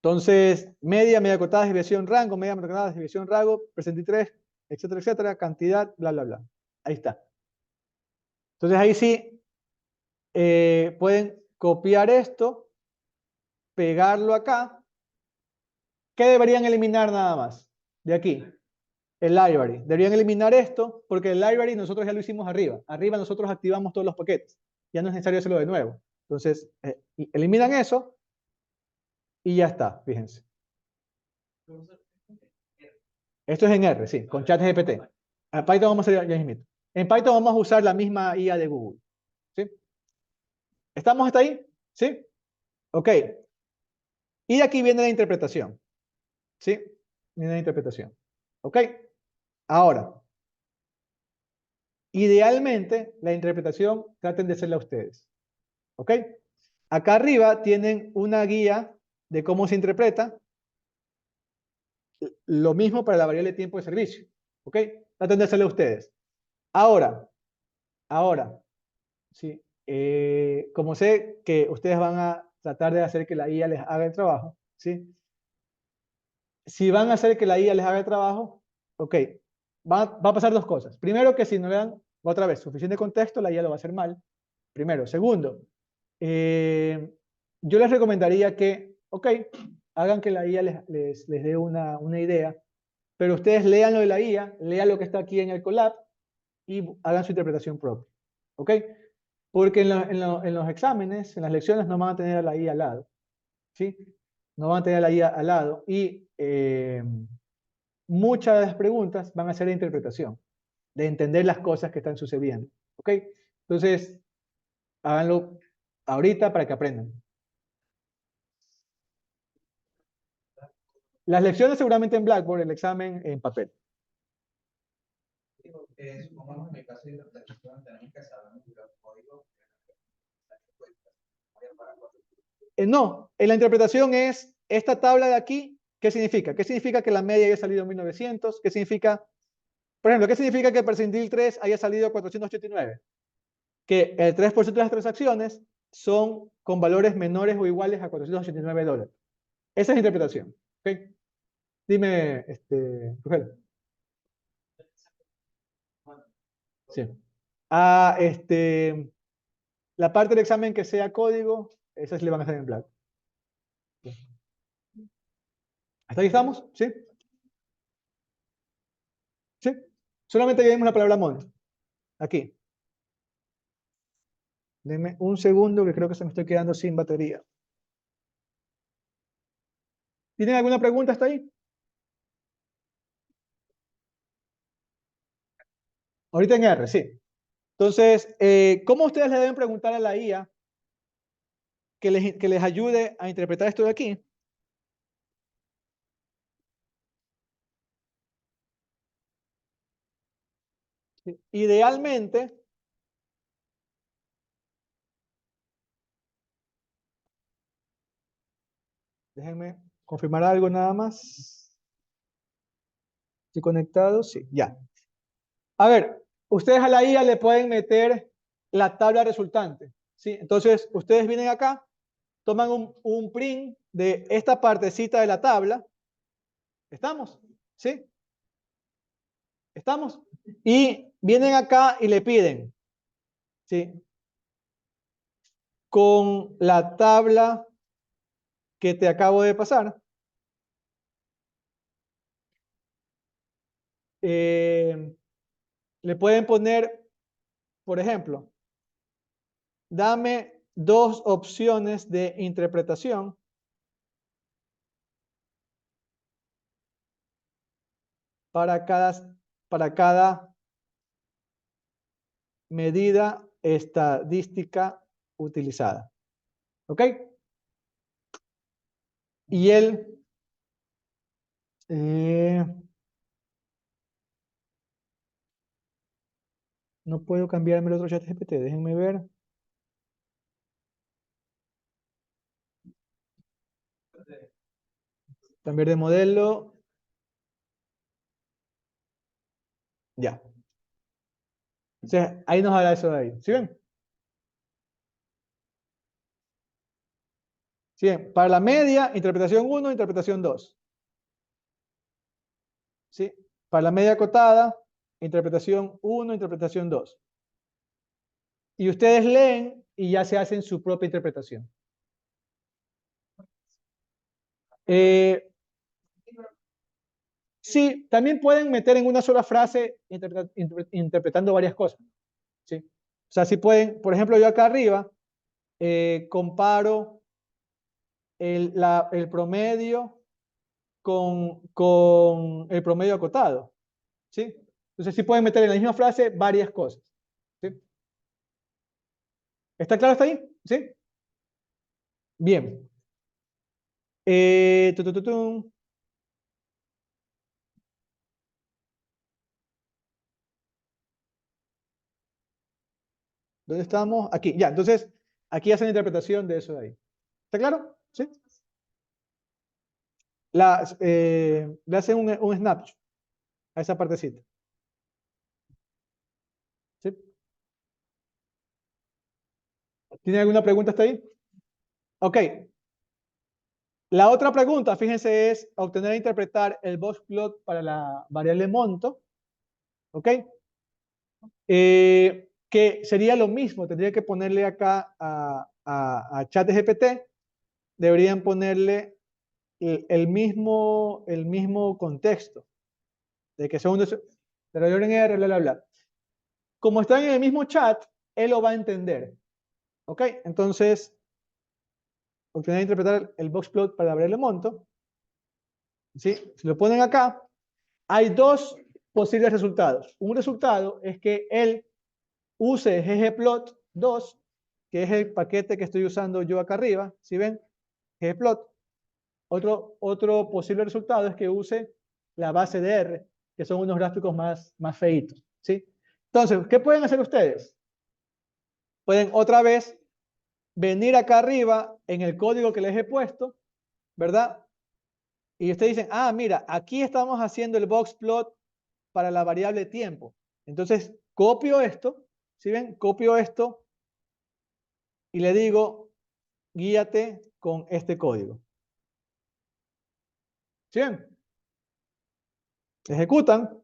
Entonces, media acotada, desviación, rango, media acotada, desviación, rango, presente 3, etcétera, etcétera, cantidad, bla, bla, bla. Ahí está. Entonces, ahí sí pueden copiar esto, pegarlo acá. ¿Qué deberían eliminar nada más? De aquí. El library. Deberían eliminar esto porque el library nosotros ya lo hicimos arriba. Arriba nosotros activamos todos los paquetes. Ya no es necesario hacerlo de nuevo. Entonces, eliminan eso y ya está, fíjense. Esto es en R, sí, con ChatGPT. En Python vamos a hacer ya mismito. En Python vamos a usar la misma IA de Google. ¿Sí? ¿Estamos hasta ahí? ¿Sí? Ok. Y de aquí viene la interpretación. ¿Sí? Viene la interpretación. Ok. Ahora, idealmente, la interpretación traten de hacerla ustedes. ¿Ok? Acá arriba tienen una guía de cómo se interpreta. Lo mismo para la variable tiempo de servicio. ¿Ok? Traten de hacerlo ustedes. Ahora, sí, como sé que ustedes van a tratar de hacer que la IA les haga el trabajo, ¿sí? Si van a hacer que la IA les haga el trabajo, ok, va a pasar dos cosas. Primero, que si no le dan, otra vez, suficiente contexto, la IA lo va a hacer mal. Primero. Segundo, yo les recomendaría que, ok, hagan que la IA les dé una idea, pero ustedes lean lo de la IA, lean lo que está aquí en el Colab y hagan su interpretación propia. ¿Ok? Porque en los exámenes, en las lecciones, no van a tener a la IA al lado. ¿Sí? No van a tener a la IA al lado. Y muchas de las preguntas van a ser de interpretación, de entender las cosas que están sucediendo. ¿Ok? Entonces, háganlo ahorita para que aprendan. Las lecciones seguramente en Blackboard, el examen en papel. Supongamos en el caso de interpretación, tenemos que saber los códigos No, en la interpretación es esta tabla de aquí, ¿qué significa? ¿Qué significa que la media haya salido en 1900? ¿Qué significa, por ejemplo, qué significa que el percentil 3 haya salido a 489? Que el 3% de las transacciones son con valores menores o iguales a $489. Esa es la interpretación. ¿Okay? Dime, Rugel. Sí. La parte del examen que sea código, esa sí le van a hacer en blanco. ¿Hasta ahí estamos? ¿Sí? ¿Sí? Solamente añadimos la palabra mont. Aquí. Denme un segundo que creo que se me estoy quedando sin batería. ¿Tienen alguna pregunta hasta ahí? Ahorita en R, sí. Entonces, ¿cómo ustedes le deben preguntar a la IA que les ayude a interpretar esto de aquí? Sí. Idealmente, déjenme confirmar algo nada más. ¿Estoy conectado? Sí, ya. A ver, ustedes a la IA le pueden meter la tabla resultante. ¿Sí? Entonces, ustedes vienen acá, toman un print de esta partecita de la tabla. ¿Estamos? ¿Sí? ¿Estamos? Y vienen acá y le piden, ¿sí? Con la tabla que te acabo de pasar, le pueden poner, por ejemplo, dame dos opciones de interpretación para cada medida estadística utilizada. ¿Ok? Y él no puedo cambiarme el otro chat GPT, déjenme ver. Cambiar de modelo. Ya. O sea, ahí nos habla eso de ahí. ¿Sí ven? ¿Sí ven? Para la media, interpretación 1, interpretación 2. ¿Sí? Para la media acotada, interpretación 1, interpretación 2. Y ustedes leen y ya se hacen su propia interpretación. Sí, también pueden meter en una sola frase interpretando varias cosas. ¿Sí? O sea, si pueden, por ejemplo, yo acá arriba comparo el promedio con el promedio acotado. ¿Sí? Entonces sí pueden meter en la misma frase varias cosas. ¿Sí? ¿Está claro hasta ahí? ¿Sí? Bien. Tu, tu, tu, tu. ¿Dónde estamos? Aquí, ya. Entonces, aquí hacen la interpretación de eso de ahí. ¿Está claro? ¿Sí? Le hacen un snapshot a esa partecita. ¿Sí? ¿Tiene alguna pregunta hasta ahí? Ok. La otra pregunta, fíjense, es obtener e interpretar el box plot para la variable monto. ¿Ok? Que sería lo mismo. Tendría que ponerle acá a ChatGPT. Deberían ponerle el mismo contexto. De que son de orden R, bla, bla, bla. Como están en el mismo chat, él lo va a entender. ¿Ok? Entonces, obtener e interpretar el box plot para la variable monto. ¿Sí? Si lo ponen acá, hay dos posibles resultados. Un resultado es que él use ggplot2, que es el paquete que estoy usando yo acá arriba. ¿Sí ven? ggplot. Otro posible resultado es que use la base de R, que son unos gráficos más feitos. ¿Sí? Entonces, ¿qué pueden hacer ustedes? Pueden otra vez venir acá arriba en el código que les he puesto, ¿verdad? Y ustedes dicen, ah, mira, aquí estamos haciendo el box plot para la variable tiempo. Entonces, copio esto, ¿sí ven? Copio esto y le digo, guíate con este código. ¿Sí ven? Ejecutan.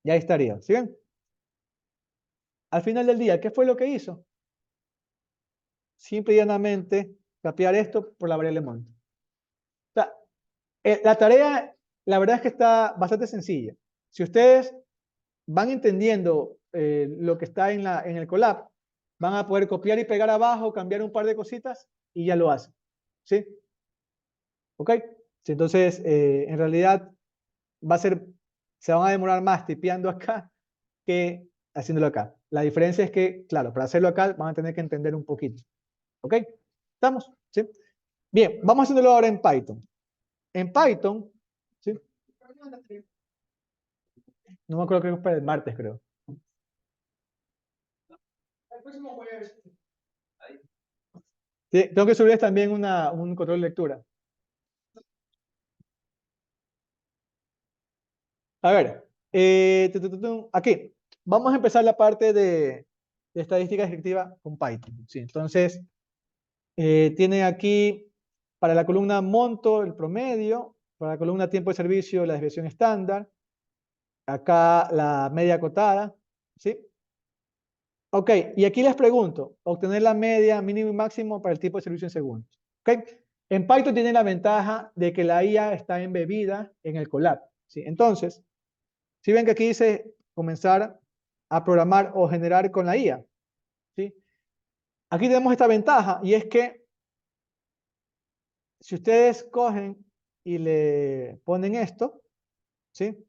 Y ahí estaría. ¿Sí ven? Al final del día, ¿qué fue lo que hizo? Simple y llanamente, capear esto por la variable monto. O sea, la tarea, la verdad es que está bastante sencilla. Si ustedes van entendiendo lo que está en el collab, van a poder copiar y pegar abajo, cambiar un par de cositas y ya lo hacen. ¿Sí? ¿Ok? Sí, entonces, en realidad, se van a demorar más tipeando acá que haciéndolo acá. La diferencia es que, claro, para hacerlo acá van a tener que entender un poquito. ¿Ok? ¿Estamos? ¿Sí? Bien, vamos haciéndolo ahora en Python. En Python, ¿sí? No me acuerdo, creo que es para el martes, creo. El próximo jueves. Sí, tengo que subirles también un control de lectura. A ver, aquí. Vamos a empezar la parte de estadística descriptiva con Python. Sí, entonces, tiene aquí para la columna monto el promedio, para la columna tiempo de servicio la desviación estándar, acá la media acotada, ¿sí? Ok, y aquí les pregunto, obtener la media, mínimo y máximo para el tipo de servicio en segundos. ¿Ok? En Python tiene la ventaja de que la IA está embebida en el Colab, ¿sí? Entonces, si ven que aquí dice comenzar a programar o generar con la IA, ¿sí? Aquí tenemos esta ventaja y es que si ustedes cogen y le ponen esto, ¿sí?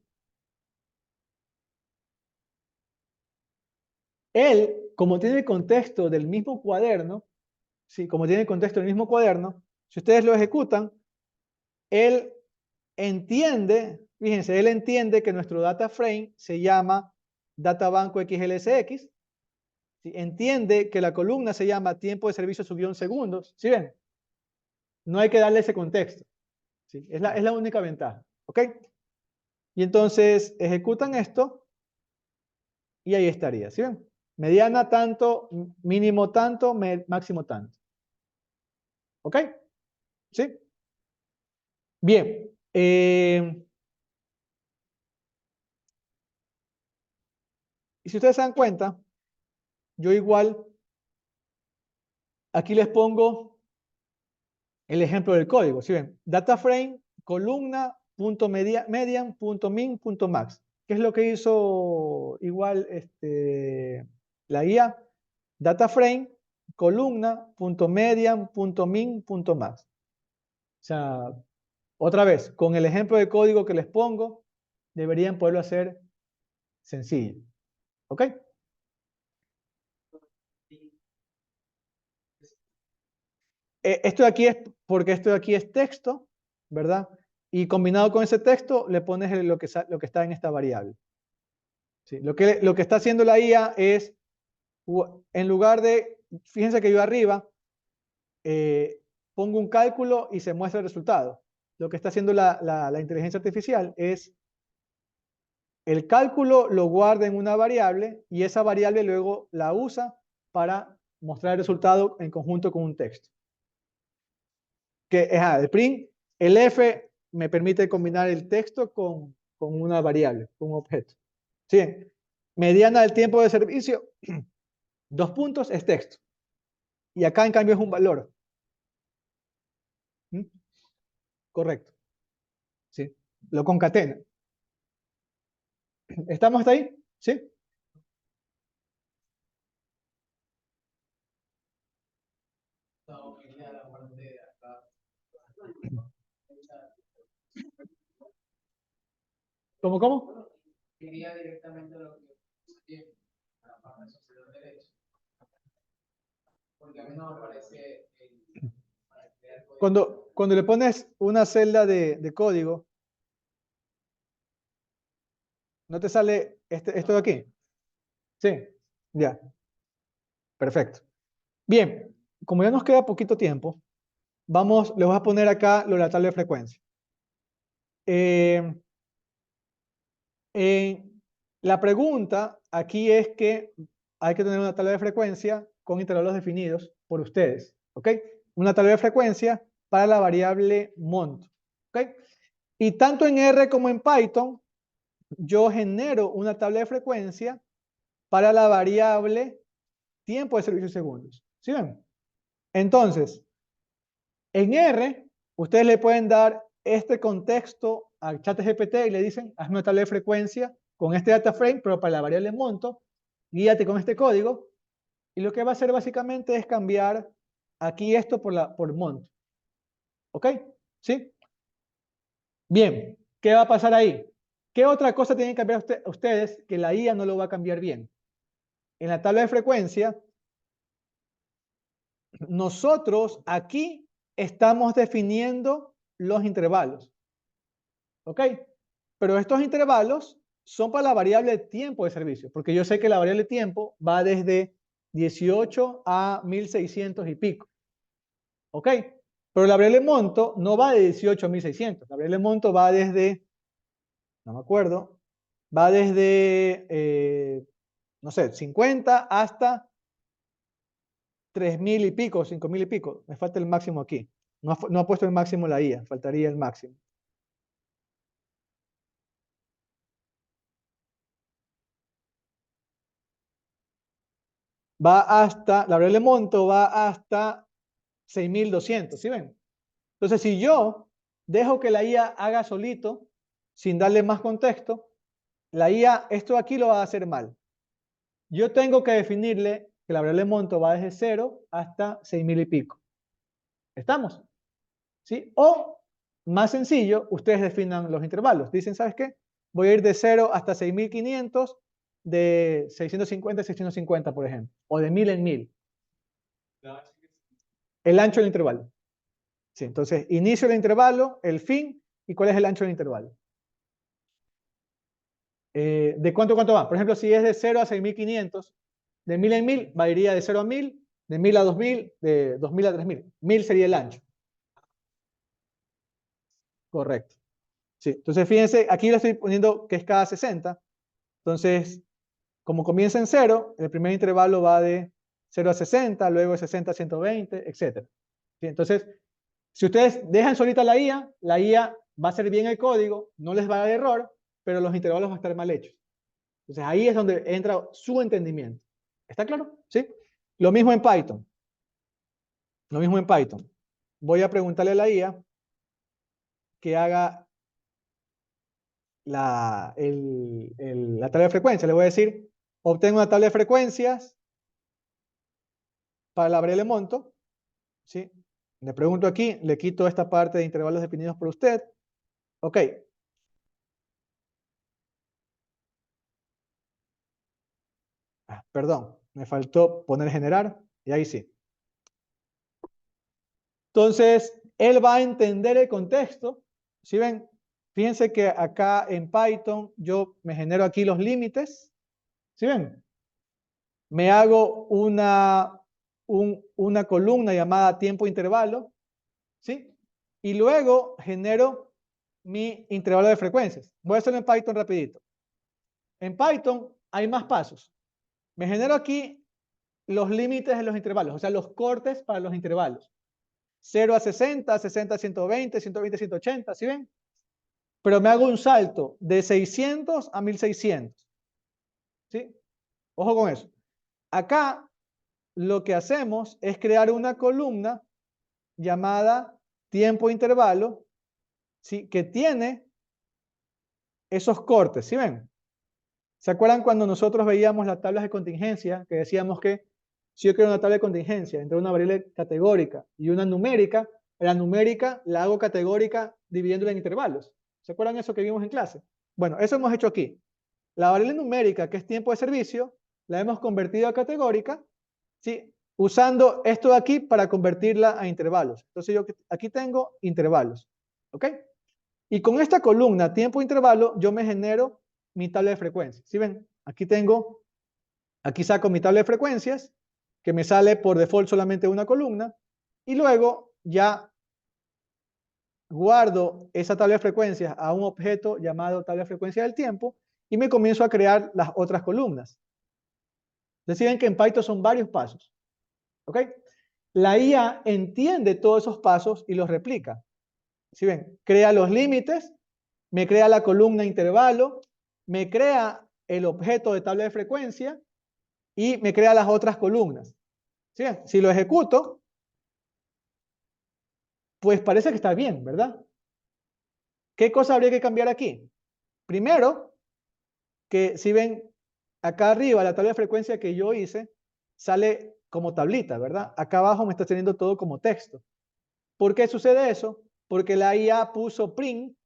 Él, como tiene el contexto del mismo cuaderno, ¿sí? Como tiene el contexto del mismo cuaderno, si ustedes lo ejecutan, él entiende, fíjense, él entiende que nuestro data frame se llama databanco XLSX, ¿sí? Entiende que la columna se llama tiempo de servicio subió en segundos, ¿sí ven? No hay que darle ese contexto, ¿sí? Es la única ventaja, ¿ok? Y entonces ejecutan esto y ahí estaría, ¿sí ven? Mediana tanto, mínimo tanto, máximo tanto. ¿Ok? ¿Sí? Bien. Y si ustedes se dan cuenta, yo igual, aquí les pongo el ejemplo del código. ¿Sí ven? Data frame, columna, punto median, punto min, punto max. ¿Qué es lo que hizo igual la IA? Data frame, columna, punto median, punto min, punto max. O sea, otra vez, con el ejemplo de código que les pongo, deberían poderlo hacer sencillo. ¿Ok? Esto de aquí es porque esto de aquí es texto, ¿verdad? Y combinado con ese texto le pones lo que está en esta variable. ¿Sí? Lo que está haciendo la IA es, en lugar de, fíjense que yo arriba pongo un cálculo y se muestra el resultado. Lo que está haciendo la inteligencia artificial es el cálculo lo guarda en una variable y esa variable luego la usa para mostrar el resultado en conjunto con un texto. Que es el print, el F me permite combinar el texto con una variable, con un objeto. ¿Sí? Mediana del tiempo de servicio, 2 puntos es texto. Y acá en cambio es un valor. ¿Mm? Correcto. ¿Sí? Lo concatena. ¿Estamos hasta ahí? ¿Sí? ¿Cómo, cómo? Iría directamente a lo que a la parte superior derecha. Porque a mí no me aparece cuando le pones una celda de código, ¿no te sale esto de aquí? Sí, ya, perfecto. Bien, como ya nos queda poquito tiempo, les voy a poner acá lo de la tabla de frecuencia. Eh, la pregunta aquí es que hay que tener una tabla de frecuencia con intervalos definidos por ustedes, ¿ok? Una tabla de frecuencia para la variable monto, ¿ok? Y tanto en R como en Python, yo genero una tabla de frecuencia para la variable tiempo de servicio en segundos. ¿Sí ven? Entonces, en R, ustedes le pueden dar este contexto al ChatGPT y le dicen, hazme una tabla de frecuencia con este data frame, pero para la variable monto, guíate con este código, y lo que va a hacer básicamente es cambiar aquí esto por monto. ¿Ok? ¿Sí? Bien, ¿qué va a pasar ahí? ¿Qué otra cosa tienen que cambiar ustedes que la IA no lo va a cambiar bien? En la tabla de frecuencia, nosotros aquí estamos definiendo los intervalos. ¿Ok? Pero estos intervalos son para la variable tiempo de servicio, porque yo sé que la variable tiempo va desde 18 a 1600 y pico. ¿Ok? Pero la variable monto no va de 18 a 1600. La variable monto va desde, no me acuerdo, va desde, no sé, 50 hasta 3000 y pico, 5000 y pico. Me falta el máximo aquí. No ha puesto el máximo la IA, faltaría el máximo. La variable monto va hasta 6200, ¿sí ven? Entonces, si yo dejo que la IA haga solito, sin darle más contexto, la IA esto aquí lo va a hacer mal. Yo tengo que definirle que la variable monto va desde 0 hasta 6.000 y pico. ¿Estamos? ¿Sí? O, más sencillo, ustedes definan los intervalos. Dicen, ¿sabes qué? Voy a ir de 0 hasta 6.500, de 650 a 650, por ejemplo. O de 1000 en 1000. El ancho del intervalo. Sí, entonces, inicio del intervalo, el fin, ¿y cuál es el ancho del intervalo? ¿De cuánto va? Por ejemplo, si es de 0 a 6.500, de 1000 en 1000, iría de 0 a 1000, de 1000 a 2000, de 2000 a 3000. 1000 sería el ancho. Correcto. Sí, entonces fíjense, aquí le estoy poniendo que es cada 60. Entonces, como comienza en 0, el primer intervalo va de 0 a 60, luego de 60 a 120, etc. ¿Sí? Entonces, si ustedes dejan solita la IA va a hacer bien el código, no les va a dar error, pero los intervalos van a estar mal hechos. Entonces, ahí es donde entra su entendimiento. ¿Está claro? ¿Sí? Lo mismo en Python. Lo mismo en Python. Voy a preguntarle a la IA que haga la tabla de frecuencias. Le voy a decir, obtengo una tabla de frecuencias para la variable monto. ¿Sí? Le pregunto aquí, le quito esta parte de intervalos definidos por usted. Ok. Perdón, me faltó poner generar, y ahí sí. Entonces, él va a entender el contexto. ¿Sí ven? Fíjense que acá en Python yo me genero aquí los límites. ¿Sí ven? Me hago una columna llamada tiempo intervalo. ¿Sí? Y luego genero mi intervalo de frecuencias. Voy a hacerlo en Python rapidito. En Python hay más pasos. Me genero aquí los límites de los intervalos, o sea, los cortes para los intervalos. 0 a 60, 60 a 120, 120 a 180, ¿sí ven? Pero me hago un salto de 600 a 1600. ¿Sí? Ojo con eso. Acá lo que hacemos es crear una columna llamada tiempo intervalo, ¿sí? Que tiene esos cortes, ¿sí ven? ¿Se acuerdan cuando nosotros veíamos las tablas de contingencia que decíamos que si yo quiero una tabla de contingencia entre una variable categórica y una numérica, la numérica la hago categórica dividiéndola en intervalos? ¿Se acuerdan eso que vimos en clase? Bueno, eso hemos hecho aquí. La variable numérica, que es tiempo de servicio, la hemos convertido a categórica, ¿sí? Usando esto de aquí para convertirla a intervalos. Entonces yo aquí tengo intervalos, ¿ok? Y con esta columna tiempo-intervalo yo me genero mi tabla de frecuencias. ¿Sí ven? Aquí saco mi tabla de frecuencias, que me sale por default solamente una columna, y luego ya guardo esa tabla de frecuencias a un objeto llamado tabla de frecuencia del tiempo, y me comienzo a crear las otras columnas. Deciden que en Python son varios pasos. ¿Ok? La IA entiende todos esos pasos y los replica. ¿Sí ven? Crea los límites, me crea la columna intervalo, me crea el objeto de tabla de frecuencia y me crea las otras columnas. ¿Sí ven? Si lo ejecuto, pues parece que está bien, ¿verdad? ¿Qué cosa habría que cambiar aquí? Primero, que si ven acá arriba la tabla de frecuencia que yo hice, sale como tablita, ¿verdad? Acá abajo me está teniendo todo como texto. ¿Por qué sucede eso? Porque la IA puso print,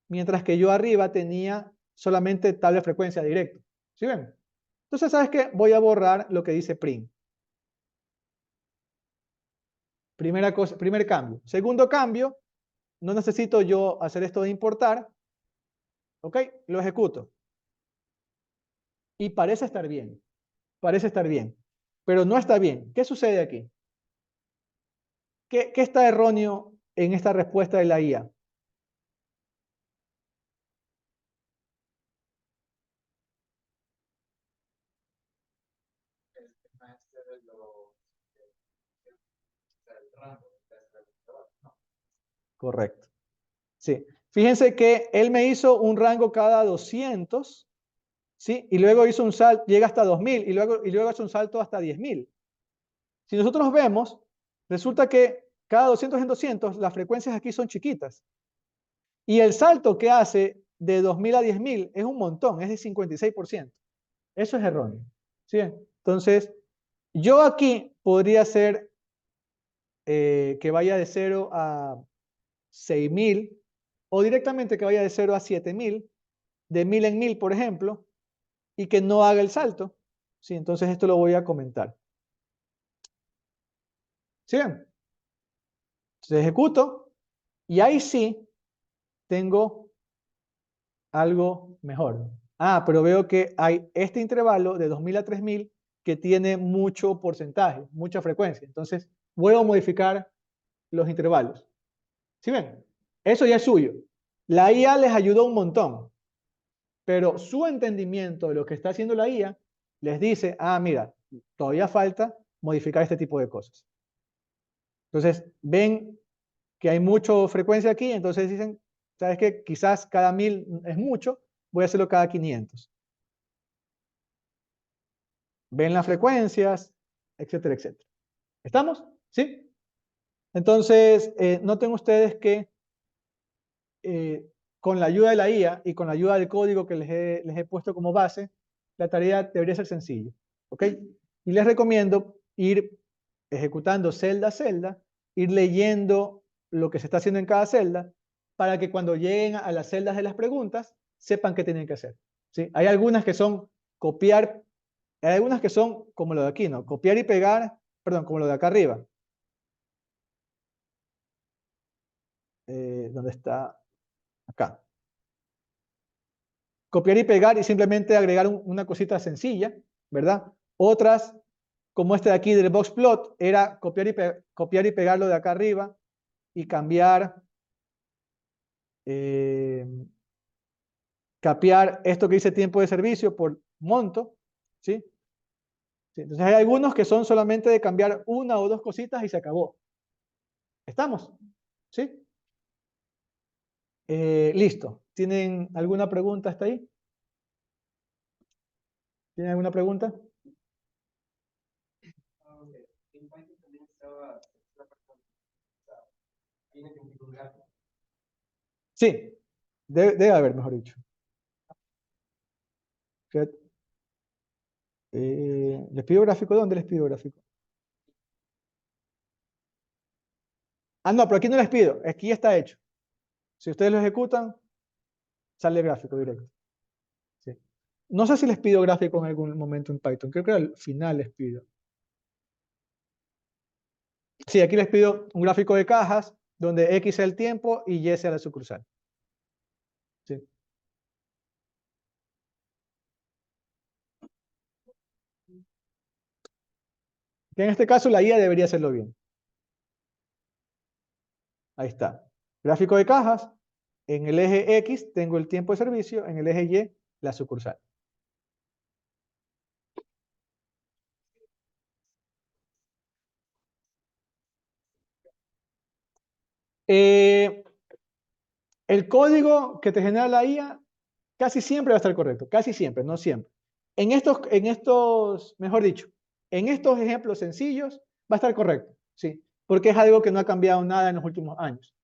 mientras que yo arriba tenía solamente tabla de frecuencia directo. ¿Sí ven? Entonces, ¿sabes qué? Voy a borrar lo que dice print. Primera cosa, primer cambio. Segundo cambio, no necesito yo hacer esto de importar. ¿Ok? Lo ejecuto. Y parece estar bien. Parece estar bien. Pero no está bien. ¿Qué sucede aquí? ¿Qué está erróneo en esta respuesta de la IA? El tema este de los, del rango, ¿no? Correcto. Sí. Fíjense que él me hizo un rango cada 200, ¿sí? Y luego hizo un salto, llega hasta 2000 y luego hace un salto hasta 10.000. Si nosotros vemos, resulta que cada 200 en 200, las frecuencias aquí son chiquitas. Y el salto que hace de 2000 a 10.000 es un montón, es de 56%. Eso es erróneo. ¿Sí? Entonces, yo aquí podría ser que vaya de 0 a 6.000 o directamente que vaya de 0 a 7.000, de 1000 en 1000, por ejemplo, y que no haga el salto. ¿Sí? Entonces, esto lo voy a comentar. ¿Sí? Entonces, ejecuto y ahí sí tengo algo mejor. Ah, pero veo que hay este intervalo de 2000 a 3000 que tiene mucho porcentaje, mucha frecuencia. Entonces, vuelvo a modificar los intervalos. ¿Sí ven? Eso ya es suyo. La IA les ayudó un montón, pero su entendimiento de lo que está haciendo la IA les dice, ah, mira, todavía falta modificar este tipo de cosas. Entonces, ven que hay mucha frecuencia aquí, entonces dicen, ¿sabes qué? Quizás cada 1000 es mucho, voy a hacerlo cada 500. Ven las frecuencias, etcétera, etcétera. ¿Estamos? ¿Sí? Entonces, noten ustedes que con la ayuda de la IA y con la ayuda del código que les he puesto como base, la tarea debería ser sencilla. ¿Ok? Y les recomiendo ir ejecutando celda a celda, ir leyendo lo que se está haciendo en cada celda, para que cuando lleguen a las celdas de las preguntas, sepan qué tienen que hacer. ¿Sí? Hay algunas que son copiar, hay algunas que son como lo de aquí, ¿no? Copiar y pegar, perdón, como lo de acá arriba. ¿Dónde está? Acá. Copiar y pegar y simplemente agregar una cosita sencilla, ¿verdad? Otras, como este de aquí del box plot, era copiar y pegarlo de acá arriba y cambiar, capear esto que dice tiempo de servicio por monto, ¿sí? Sí, entonces hay algunos que son solamente de cambiar una o dos cositas y se acabó. ¿Estamos? ¿Sí? Listo. ¿Tienen alguna pregunta hasta ahí? ¿Tienen alguna pregunta? En Python también estaba la persona, o sea, tiene que configurar. Sí, debe haber, mejor dicho. ¿Les pido gráfico? ¿Dónde les pido gráfico? Ah, no, pero aquí no les pido. Aquí ya está hecho. Si ustedes lo ejecutan, sale gráfico directo. Sí. No sé si les pido gráfico en algún momento en Python. Creo que al final les pido. Sí, aquí les pido un gráfico de cajas donde X sea el tiempo y Y sea la sucursal. Sí. Que en este caso la IA debería hacerlo bien. Ahí está. Gráfico de cajas. En el eje X tengo el tiempo de servicio. En el eje Y, la sucursal. El código que te genera la IA casi siempre va a estar correcto. Casi siempre, no siempre. Mejor dicho, en estos ejemplos sencillos va a estar correcto. Sí. Porque es algo que no ha cambiado nada en los últimos años.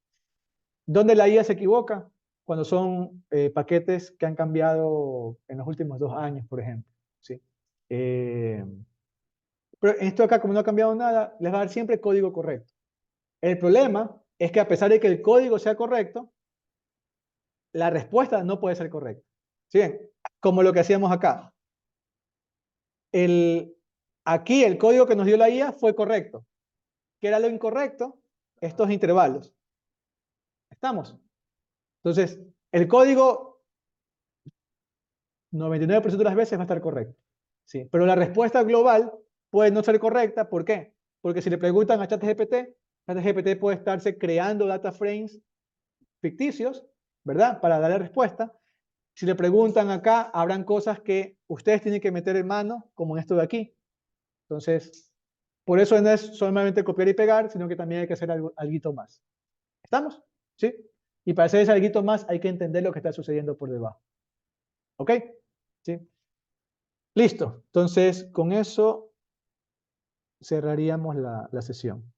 ¿Dónde la IA se equivoca? Cuando son paquetes que han cambiado en los últimos 2 años, por ejemplo. ¿Sí? Eh, pero esto acá, como no ha cambiado nada, les va a dar siempre código correcto. El problema es que a pesar de que el código sea correcto, la respuesta no puede ser correcta. ¿Sí? Como lo que hacíamos acá. Aquí el código que nos dio la IA fue correcto. ¿Qué era lo incorrecto? Estos intervalos. ¿Estamos? Entonces, el código 99% de las veces va a estar correcto. ¿Sí? Pero la respuesta global puede no ser correcta. ¿Por qué? Porque si le preguntan a ChatGPT, ChatGPT puede estarse creando data frames ficticios, ¿verdad? Para darle respuesta. Si le preguntan acá, habrán cosas que ustedes tienen que meter en mano, como en esto de aquí. Entonces, por eso no es solamente copiar y pegar, sino que también hay que hacer algo más. ¿Estamos? ¿Sí? Y para hacer ese algo más hay que entender lo que está sucediendo por debajo. ¿Ok? ¿Sí? Listo. Entonces, con eso cerraríamos la sesión.